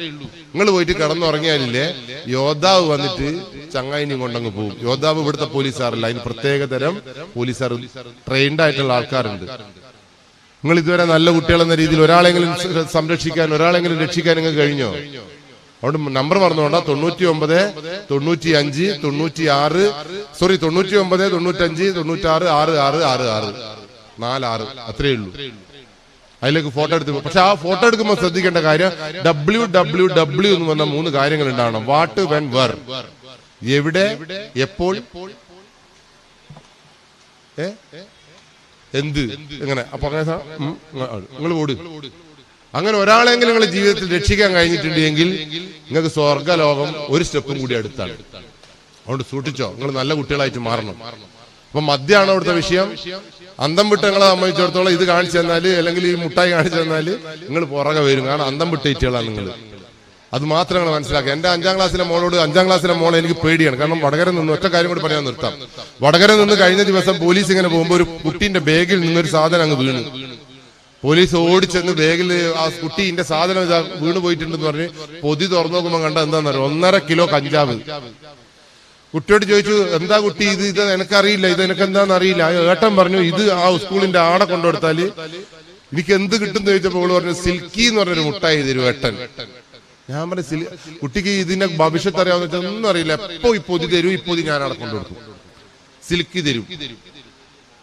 നിങ്ങൾ പോയിട്ട് കിടന്നുറങ്ങിയാലില്ലേ, യോദ്ധാവ് വന്നിട്ട് ചങ്ങായിനി കൊണ്ടങ്ങ് പോകും. യോദ്ധാവ് ഇവിടുത്തെ പോലീസുകാരല്ല, അതിന് പ്രത്യേക തരം പോലീസുകാർ ട്രെയിൻഡ് ആയിട്ടുള്ള ആൾക്കാരുണ്ട്. നിങ്ങൾ ഇതുവരെ നല്ല കുട്ടികളെന്ന രീതിയിൽ ഒരാളെങ്കിലും സംരക്ഷിക്കാൻ, ഒരാളെങ്കിലും രക്ഷിക്കാൻ നിങ്ങൾക്ക് കഴിഞ്ഞോ? അതുകൊണ്ട് നമ്പർ മറന്നുകൊണ്ടാ 99 95 96 99 95 96 6666 46 അത്രേ ഉള്ളൂ. അതിലേക്ക് ഫോട്ടോ എടുത്ത്. പക്ഷെ ആ ഫോട്ടോ എടുക്കുമ്പോൾ ശ്രദ്ധിക്കേണ്ട കാര്യം WWW എന്ന് പറഞ്ഞ 3 കാര്യങ്ങൾ ഉണ്ടാവണം. What, when, where. എവിടെ, എപ്പോൾ, എന്ത്, എങ്ങനെ. അപ്പൊ നിങ്ങൾ ഓട്. അങ്ങനെ ഒരാളെങ്കിലും നിങ്ങളുടെ ജീവിതത്തിൽ രക്ഷിക്കാൻ കഴിഞ്ഞിട്ടുണ്ടെങ്കിൽ നിങ്ങൾക്ക് സ്വർഗലോകം ഒരു സ്റ്റെപ്പും കൂടി അടുത്താണ്. അതുകൊണ്ട് സൂക്ഷിച്ചോ, നിങ്ങൾ നല്ല കുട്ടികളായിട്ട് മാറണം. അപ്പൊ മദ്യമാണ് അവിടുത്തെ വിഷയം. അന്തം വിട്ട് നിങ്ങളെ സംബന്ധിച്ചിടത്തോളം ഇത് കാണിച്ചു തന്നാല്, അല്ലെങ്കിൽ ഈ മുട്ടായി കാണിച്ചു തന്നാല് നിങ്ങൾ പുറകെ വരും. കാരണം അന്തം വിട്ട് ഇറ്റുകളാണ് നിങ്ങൾ. അത് മാത്രം നിങ്ങൾ മനസ്സിലാക്കുക. എന്റെ 5ാം ക്ലാസ്സിലെ മോളെ എനിക്ക് പേടിയാണ്. കാരണം വടകര നിന്ന് ഒറ്റ കാര്യം കൂടി പറയാൻ നിർത്താം. വടകര നിന്ന് കഴിഞ്ഞ ദിവസം പോലീസ് ഇങ്ങനെ പോകുമ്പോൾ ഒരു കുട്ടീന്റെ ബാഗിൽ നിന്നൊരു സാധനം അങ്ങ് വീണു. പോലീസ് ഓടിച്ചെന്ന് ബാഗിൽ ആ കുട്ടീന്റെ സാധനം ഇതാ വീണ് പോയിട്ടുണ്ടെന്ന് പറഞ്ഞ് പൊതി തുറന്നു നോക്കുമ്പോൾ കണ്ട എന്താണെന്നറിയോ, 1.5 കിലോ കഞ്ചാവ്. കുട്ടിയോട് ചോദിച്ചു, എന്താ കുട്ടി ഇത് എനിക്കറിയില്ല, ഇത് എനിക്കെന്താന്ന് അറിയില്ല. ഏട്ടൻ പറഞ്ഞു, ഇത് ആ സ്കൂളിന്റെ ആടെ കൊണ്ടുകൊടുത്താല് എനിക്ക് എന്ത് കിട്ടും എന്ന് ചോദിച്ചപ്പോൾ അവള് പറഞ്ഞു, സിൽക്കി എന്ന് പറഞ്ഞൊരു മുട്ടായി തരും ഏട്ടൻ. ഞാൻ പറഞ്ഞു, കുട്ടിക്ക് ഇതിന്റെ ഭവിഷ്യത്ത് അറിയാവുന്ന വെച്ചാൽ ഒന്നും അറിയില്ല. എപ്പോ ഈ പൊതി തരും, ഈ പൊതി ഞാൻ അവിടെ കൊണ്ടുകൊടുക്കും, സിൽക്കി തരും.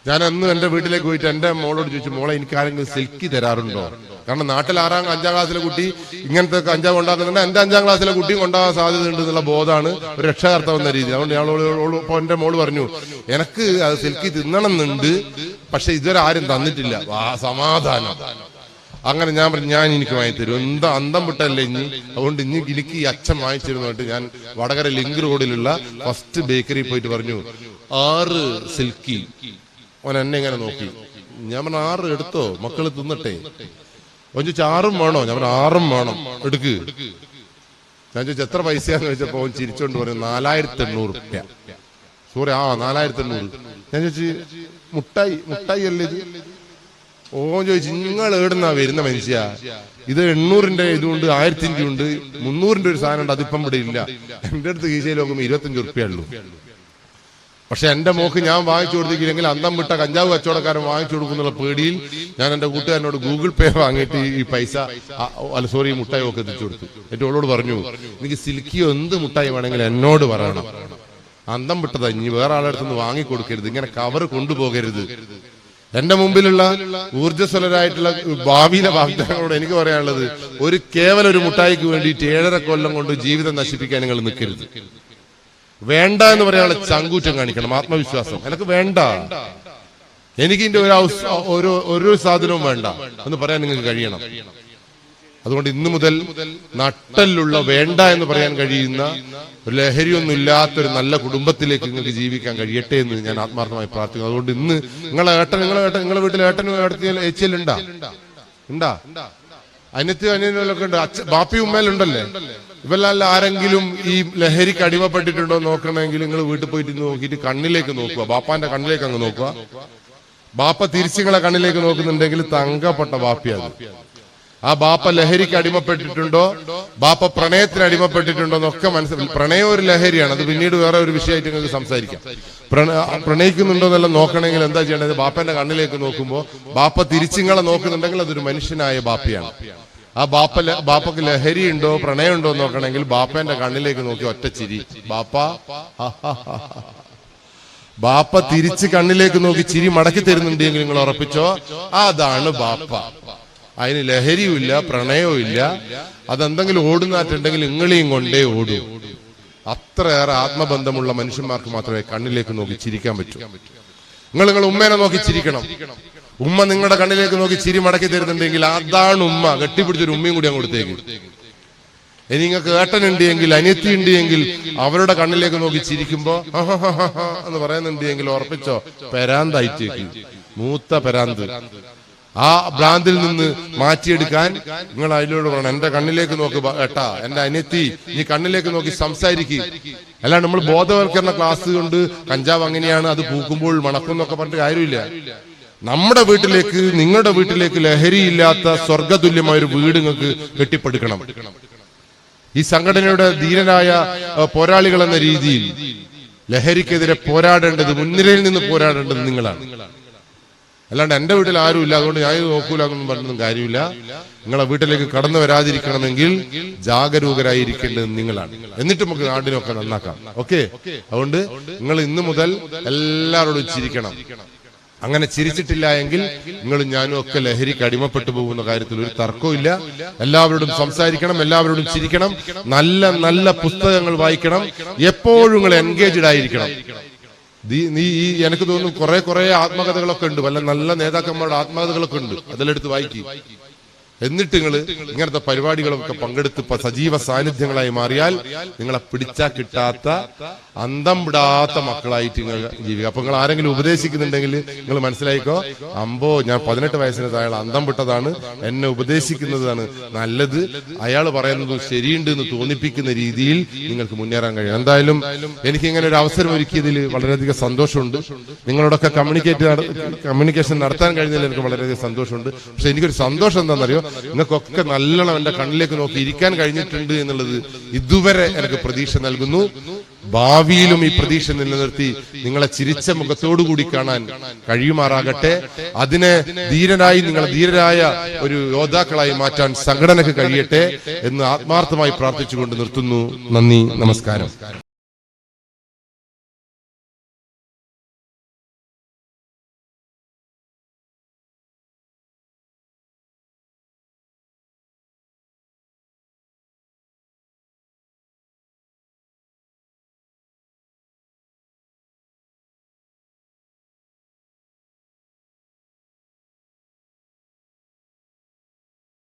ഞാൻ അന്ന് എന്റെ വീട്ടിലേക്ക് പോയിട്ട് എന്റെ മോളോട് ചോദിച്ചു, മോളെ എനിക്ക് ആരെങ്കിലും സിൽക്കി തരാറുണ്ടോ? കാരണം നാട്ടിൽ 5ാം ക്ലാസ്സിലെ കുട്ടി ഇങ്ങനത്തെ കഞ്ചാവ് ഉണ്ടാക്കുന്നുണ്ട്, എന്റെ 5ാം ക്ലാസ്സിലെ കുട്ടിയും കൊണ്ടാകാൻ സാധ്യത ഉണ്ട് എന്നുള്ള ബോധമാണ് ഒരു രക്ഷാകർത്താവ് എന്ന രീതി. അതുകൊണ്ട് ഇപ്പൊ എന്റെ മോള് പറഞ്ഞു, എനിക്ക് അത് സിൽക്കി തിന്നണമെന്നുണ്ട്, പക്ഷെ ഇതുവരെ ആരും തന്നിട്ടില്ല. സമാധാനം. അങ്ങനെ ഞാൻ പറഞ്ഞു, ഞാൻ എനിക്ക് വാങ്ങിത്തരും. എന്താ അന്തം വിട്ടല്ലേ ഇനി? അതുകൊണ്ട് എനിക്ക് ഈ അച്ഛൻ വാങ്ങിച്ചിരുന്നിട്ട് ഞാൻ വടകര ലിങ്ക് റോഡിലുള്ള ഫസ്റ്റ് ബേക്കറി പോയിട്ട് പറഞ്ഞു, 6 സിൽക്കി. അവൻ എന്നെ ഇങ്ങനെ നോക്കി. ഞാൻ പറഞ്ഞു, 6 എടുത്തോ, മക്കള് തിന്നട്ടെ. അവൻ ചോദിച്ചു, 6 വേണോ? ഞാൻ പറഞ്ഞു, 6 വേണം, എടുക്ക്. ഞാൻ ചോദിച്ചു, എത്ര പൈസയാന്ന് ചോദിച്ചപ്പോ അവൻ ചിരിച്ചോണ്ട് പറഞ്ഞു, 4800 രൂപ. സോറി, 4800. ഞാൻ ചോദിച്ചു, മുട്ടായി അല്ലേ ഇത്? ഓൻ ചോദിച്ചു, നിങ്ങൾ എവിടുന്നാ വരുന്ന മനുഷ്യ? ഇത് 800-ന്റെ ഇതുകൊണ്ട് 1000-ന്റെ ഉണ്ട്, 300-ന്റെ ഒരു സാധനം ഉണ്ട്, അതിപ്പം ഇവിടെ ഇല്ല. എന്റെ അടുത്ത് കീശയിൽ നോക്കുമ്പോൾ 25 രൂപയുള്ളൂ. പക്ഷെ എന്റെ മോക്ക് ഞാൻ വാങ്ങിച്ചു കൊടുത്തില്ലെങ്കിൽ അന്തം വിട്ട കഞ്ചാവ് കച്ചവടക്കാരൻ വാങ്ങിച്ചു കൊടുക്കുന്നുള്ള പേടിയിൽ ഞാൻ എന്റെ കൂട്ടുകാരനോട് ഗൂഗിൾ പേ വാങ്ങിയിട്ട് ഈ പൈസ ഈ മുട്ടായി ഒക്കെ എത്തിച്ചു കൊടുത്തു. എന്നിട്ട് അവളോട് പറഞ്ഞു, എനിക്ക് സിൽക്കിയോ എന്ത് മുട്ടായി വേണമെങ്കിലും എന്നോട് പറയണം. അന്തം വിട്ടതാ, ഇനി വേറെ ആളുടെ അടുത്ത് നിന്ന് വാങ്ങിക്കൊടുക്കരുത്, ഇങ്ങനെ കവർ കൊണ്ടുപോകരുത്. എന്റെ മുമ്പിലുള്ള ഊർജ്ജസ്വലരായിട്ടുള്ള ഭാവിയിലെ വാഗ്ദാനങ്ങളോട് എനിക്ക് പറയാനുള്ളത്, കേവലം ഒരു മുട്ടായിക്ക് വേണ്ടിയിട്ട് 7.5 കൊല്ലം കൊണ്ട് ജീവിതം നശിപ്പിക്കാൻ നിങ്ങൾ നിൽക്കരുത്. വേണ്ട എന്ന് പറയാനുള്ള ചങ്കൂറ്റം കാണിക്കണം, ആത്മവിശ്വാസം. എനിക്ക് വേണ്ട, എനിക്ക് ഇതിന്റെ ഒരു സാധനവും വേണ്ട എന്ന് പറയാൻ നിങ്ങൾക്ക് കഴിയണം. അതുകൊണ്ട് ഇന്നു മുതൽ നട്ടലുള്ള വേണ്ട എന്ന് പറയാൻ കഴിയുന്ന ലഹരിയൊന്നും ഇല്ലാത്തൊരു നല്ല കുടുംബത്തിലേക്ക് നിങ്ങൾക്ക് ജീവിക്കാൻ കഴിയട്ടെ എന്ന് ഞാൻ ആത്മാർത്ഥമായി പ്രാർത്ഥിക്കുന്നു. അതുകൊണ്ട് ഇന്ന് നിങ്ങളെ വീട്ടിലെ ഏട്ടനും ഏച്ചിയലുണ്ടാ അനിയത്തിലൊക്കെ ഉണ്ട്, ബാപ്പി ഉമ്മയിലുണ്ടല്ലേ? ഇവല്ല ആരെങ്കിലും ഈ ലഹരിക്ക് അടിമപ്പെട്ടിട്ടുണ്ടോ നോക്കണമെങ്കിൽ നിങ്ങൾ വീട്ടിൽ പോയിട്ട് നോക്കിയിട്ട് കണ്ണിലേക്ക് നോക്കുക, ബാപ്പാന്റെ കണ്ണിലേക്ക് അങ്ങ് നോക്കുക. ബാപ്പ തിരിച്ചുങ്ങളെ കണ്ണിലേക്ക് നോക്കുന്നുണ്ടെങ്കിൽ തങ്കപ്പെട്ട ബാപ്പിയാണ്. ആ ബാപ്പ ലഹരിക്ക് അടിമപ്പെട്ടിട്ടുണ്ടോ, ബാപ്പ പ്രണയത്തിന് അടിമപ്പെട്ടിട്ടുണ്ടോ എന്നൊക്കെ മനസ്സിലാക്കി. പ്രണയം ഒരു ലഹരിയാണ്, അത് പിന്നീട് വേറെ ഒരു വിഷയമായിട്ട് നിങ്ങൾക്ക് സംസാരിക്കാം. പ്രണയിക്കുന്നുണ്ടോ എന്നെല്ലാം നോക്കണമെങ്കിൽ എന്താ ചെയ്യേണ്ടത്? ബാപ്പന്റെ കണ്ണിലേക്ക് നോക്കുമ്പോൾ ബാപ്പ തിരിച്ചിങ്ങളെ നോക്കുന്നുണ്ടെങ്കിൽ അതൊരു മനുഷ്യനായ ബാപ്പയാണ്. ആ ബാപ്പക്ക് ലഹരി ഉണ്ടോ പ്രണയം ഉണ്ടോ നോക്കണമെങ്കിൽ ബാപ്പന്റെ കണ്ണിലേക്ക് നോക്കി ഒറ്റ ചിരി, ബാപ്പ തിരിച്ച് കണ്ണിലേക്ക് നോക്കി ചിരി മടക്കി തരുന്നുണ്ടെങ്കിൽ നിങ്ങൾ ഉറപ്പിച്ചോ, അതാണ് ബാപ്പ. അതിന് ലഹരിയും ഇല്ല പ്രണയവും ഇല്ല. അതെന്തെങ്കിലും ഓടുന്നാറ്റുണ്ടെങ്കിൽ നിങ്ങളെയും കൊണ്ടേ ഓടൂ. അത്രയേറെ ആത്മബന്ധമുള്ള മനുഷ്യന്മാർക്ക് മാത്രമേ കണ്ണിലേക്ക് നോക്കി ചിരിക്കാൻ പറ്റൂ. നിങ്ങൾ ഉമ്മേനെ നോക്കി ചിരിക്കണം. ഉമ്മ നിങ്ങളുടെ കണ്ണിലേക്ക് നോക്കി ചിരി മടക്കി തരുന്നുണ്ടെങ്കിൽ അതാണ് ഉമ്മ. കെട്ടിപ്പിടിച്ചൊരു ഉമ്മയും കൂടി അങ്ങ് കൊടുത്തേക്ക്. ഇനി നിങ്ങൾക്ക് ഏട്ടനുണ്ട് എങ്കിൽ അനിയത്തി ഉണ്ട് എങ്കിൽ അവരുടെ കണ്ണിലേക്ക് നോക്കി ചിരിക്കുമ്പോ എന്ന് പറയുന്നുണ്ട് എങ്കിൽ ഉറപ്പിച്ചോ, പെരാന്തായിട്ടേക്ക്, മൂത്ത പെരാന്ത്. ആ ഭ്രാന്തിൽ നിന്ന് മാറ്റിയെടുക്കാൻ നിങ്ങൾ അതിലൂടെ പറയണം, എന്റെ കണ്ണിലേക്ക് നോക്ക് ഏട്ടാ, എന്റെ അനിയത്തി, നീ കണ്ണിലേക്ക് നോക്കി സംസാരിക്കുക. അല്ലാണ്ട് നമ്മൾ ബോധവൽക്കരണ ക്ലാസ് കൊണ്ട് കഞ്ചാവ് അങ്ങനെയാണ്, അത് പൂക്കുമ്പോൾ മണക്കും എന്നൊക്കെ പറഞ്ഞിട്ട് കാര്യമില്ല. നമ്മുടെ വീട്ടിലേക്ക്, നിങ്ങളുടെ വീട്ടിലേക്ക് ലഹരിയില്ലാത്ത സ്വർഗതുല്യമായ ഒരു വീട് നിങ്ങൾക്ക് കെട്ടിപ്പടുക്കണം. ഈ സംഘടനയുടെ ധീരനായ പോരാളികൾ എന്ന രീതിയിൽ ലഹരിക്കെതിരെ പോരാടേണ്ടത്, മുൻനിരയിൽ നിന്ന് പോരാടേണ്ടത് നിങ്ങളാണ്. അല്ലാണ്ട് എന്റെ വീട്ടിൽ ആരും ഇല്ല അതുകൊണ്ട് ഞാൻ ഇത് നോക്കൂല എന്നൊന്നും പറഞ്ഞൊന്നും കാര്യമില്ല. നിങ്ങളെ വീട്ടിലേക്ക് കടന്നു വരാതിരിക്കണമെങ്കിൽ ജാഗരൂകരായിരിക്കേണ്ടത് നിങ്ങളാണ്. എന്നിട്ട് നമുക്ക് നാടിനൊക്കെ നന്നാക്കാം. ഓക്കെ, അതുകൊണ്ട് നിങ്ങൾ ഇന്നു മുതൽ എല്ലാവരോടും ചിരിക്കണം. അങ്ങനെ ചിരിച്ചിട്ടില്ല എങ്കിൽ നിങ്ങളും ഞാനും ഒക്കെ ലഹരിക്ക് അടിമപ്പെട്ടു പോകുന്ന കാര്യത്തിൽ ഒരു തർക്കവും ഇല്ല. എല്ലാവരോടും സംസാരിക്കണം, എല്ലാവരോടും ചിരിക്കണം, നല്ല നല്ല പുസ്തകങ്ങൾ വായിക്കണം, എപ്പോഴും നിങ്ങൾ എൻഗേജ്ഡ് ആയിരിക്കണം. എനിക്ക് തോന്നുന്നു കുറെ ആത്മകഥകളൊക്കെ ഉണ്ട്, വല്ല നല്ല നേതാക്കന്മാരുടെ ആത്മകഥകളൊക്കെ ഉണ്ട്, അതെല്ലാം വായിക്കും. എന്നിട്ട് നിങ്ങൾ ഇങ്ങനത്തെ പരിപാടികളൊക്കെ പങ്കെടുത്ത് സജീവ സാന്നിധ്യങ്ങളായി മാറിയാൽ നിങ്ങളെ പിടിച്ചാ കിട്ടാത്ത അന്തം വിടാത്ത മക്കളായിട്ട് നിങ്ങൾ ജീവിക്കുക. അപ്പൊ നിങ്ങൾ ആരെങ്കിലും ഉപദേശിക്കുന്നുണ്ടെങ്കിൽ നിങ്ങൾ മനസ്സിലായിക്കോ, അമ്പോ ഞാൻ 18 വയസ്സിന് താഴെ അന്തം വിട്ടതാണ്, എന്നെ ഉപദേശിക്കുന്നതാണ് നല്ലത്, അയാൾ പറയുന്നത് ശരിയുണ്ട് എന്ന് തോന്നിപ്പിക്കുന്ന രീതിയിൽ നിങ്ങൾക്ക് മുന്നേറാൻ കഴിയും. എന്തായാലും എനിക്ക് ഇങ്ങനെ ഒരു അവസരം ഒരുക്കിയതിൽ വളരെയധികം സന്തോഷമുണ്ട്. നിങ്ങളോടൊക്കെ കമ്മ്യൂണിക്കേഷൻ നടത്താൻ കഴിഞ്ഞതിൽ എനിക്ക് വളരെയധികം സന്തോഷമുണ്ട്. പക്ഷെ എനിക്കൊരു സന്തോഷം എന്താണെന്നറിയോ, നിങ്ങൾക്കൊക്കെ നല്ലോണം എന്റെ കണ്ണിലേക്ക് നോക്കി ഇരിക്കാൻ കഴിഞ്ഞിട്ടുണ്ട് എന്നുള്ളത് ഇതുവരെ എനിക്ക് പ്രതീക്ഷ നൽകുന്നു. ഭാവിയിലും ഈ പ്രതീക്ഷ നിലനിർത്തി നിങ്ങളെ ചിരിച്ച മുഖത്തോടുകൂടി കാണാൻ കഴിയുമാറാകട്ടെ. അതിനെ നിങ്ങളെ ധീരരായ ഒരു യോദ്ധാക്കളായി മാറ്റാൻ സംഘടനക്ക് കഴിയട്ടെ എന്ന് ആത്മാർത്ഥമായി പ്രാർത്ഥിച്ചുകൊണ്ട് നിർത്തുന്നു. നന്ദി, നമസ്കാരം.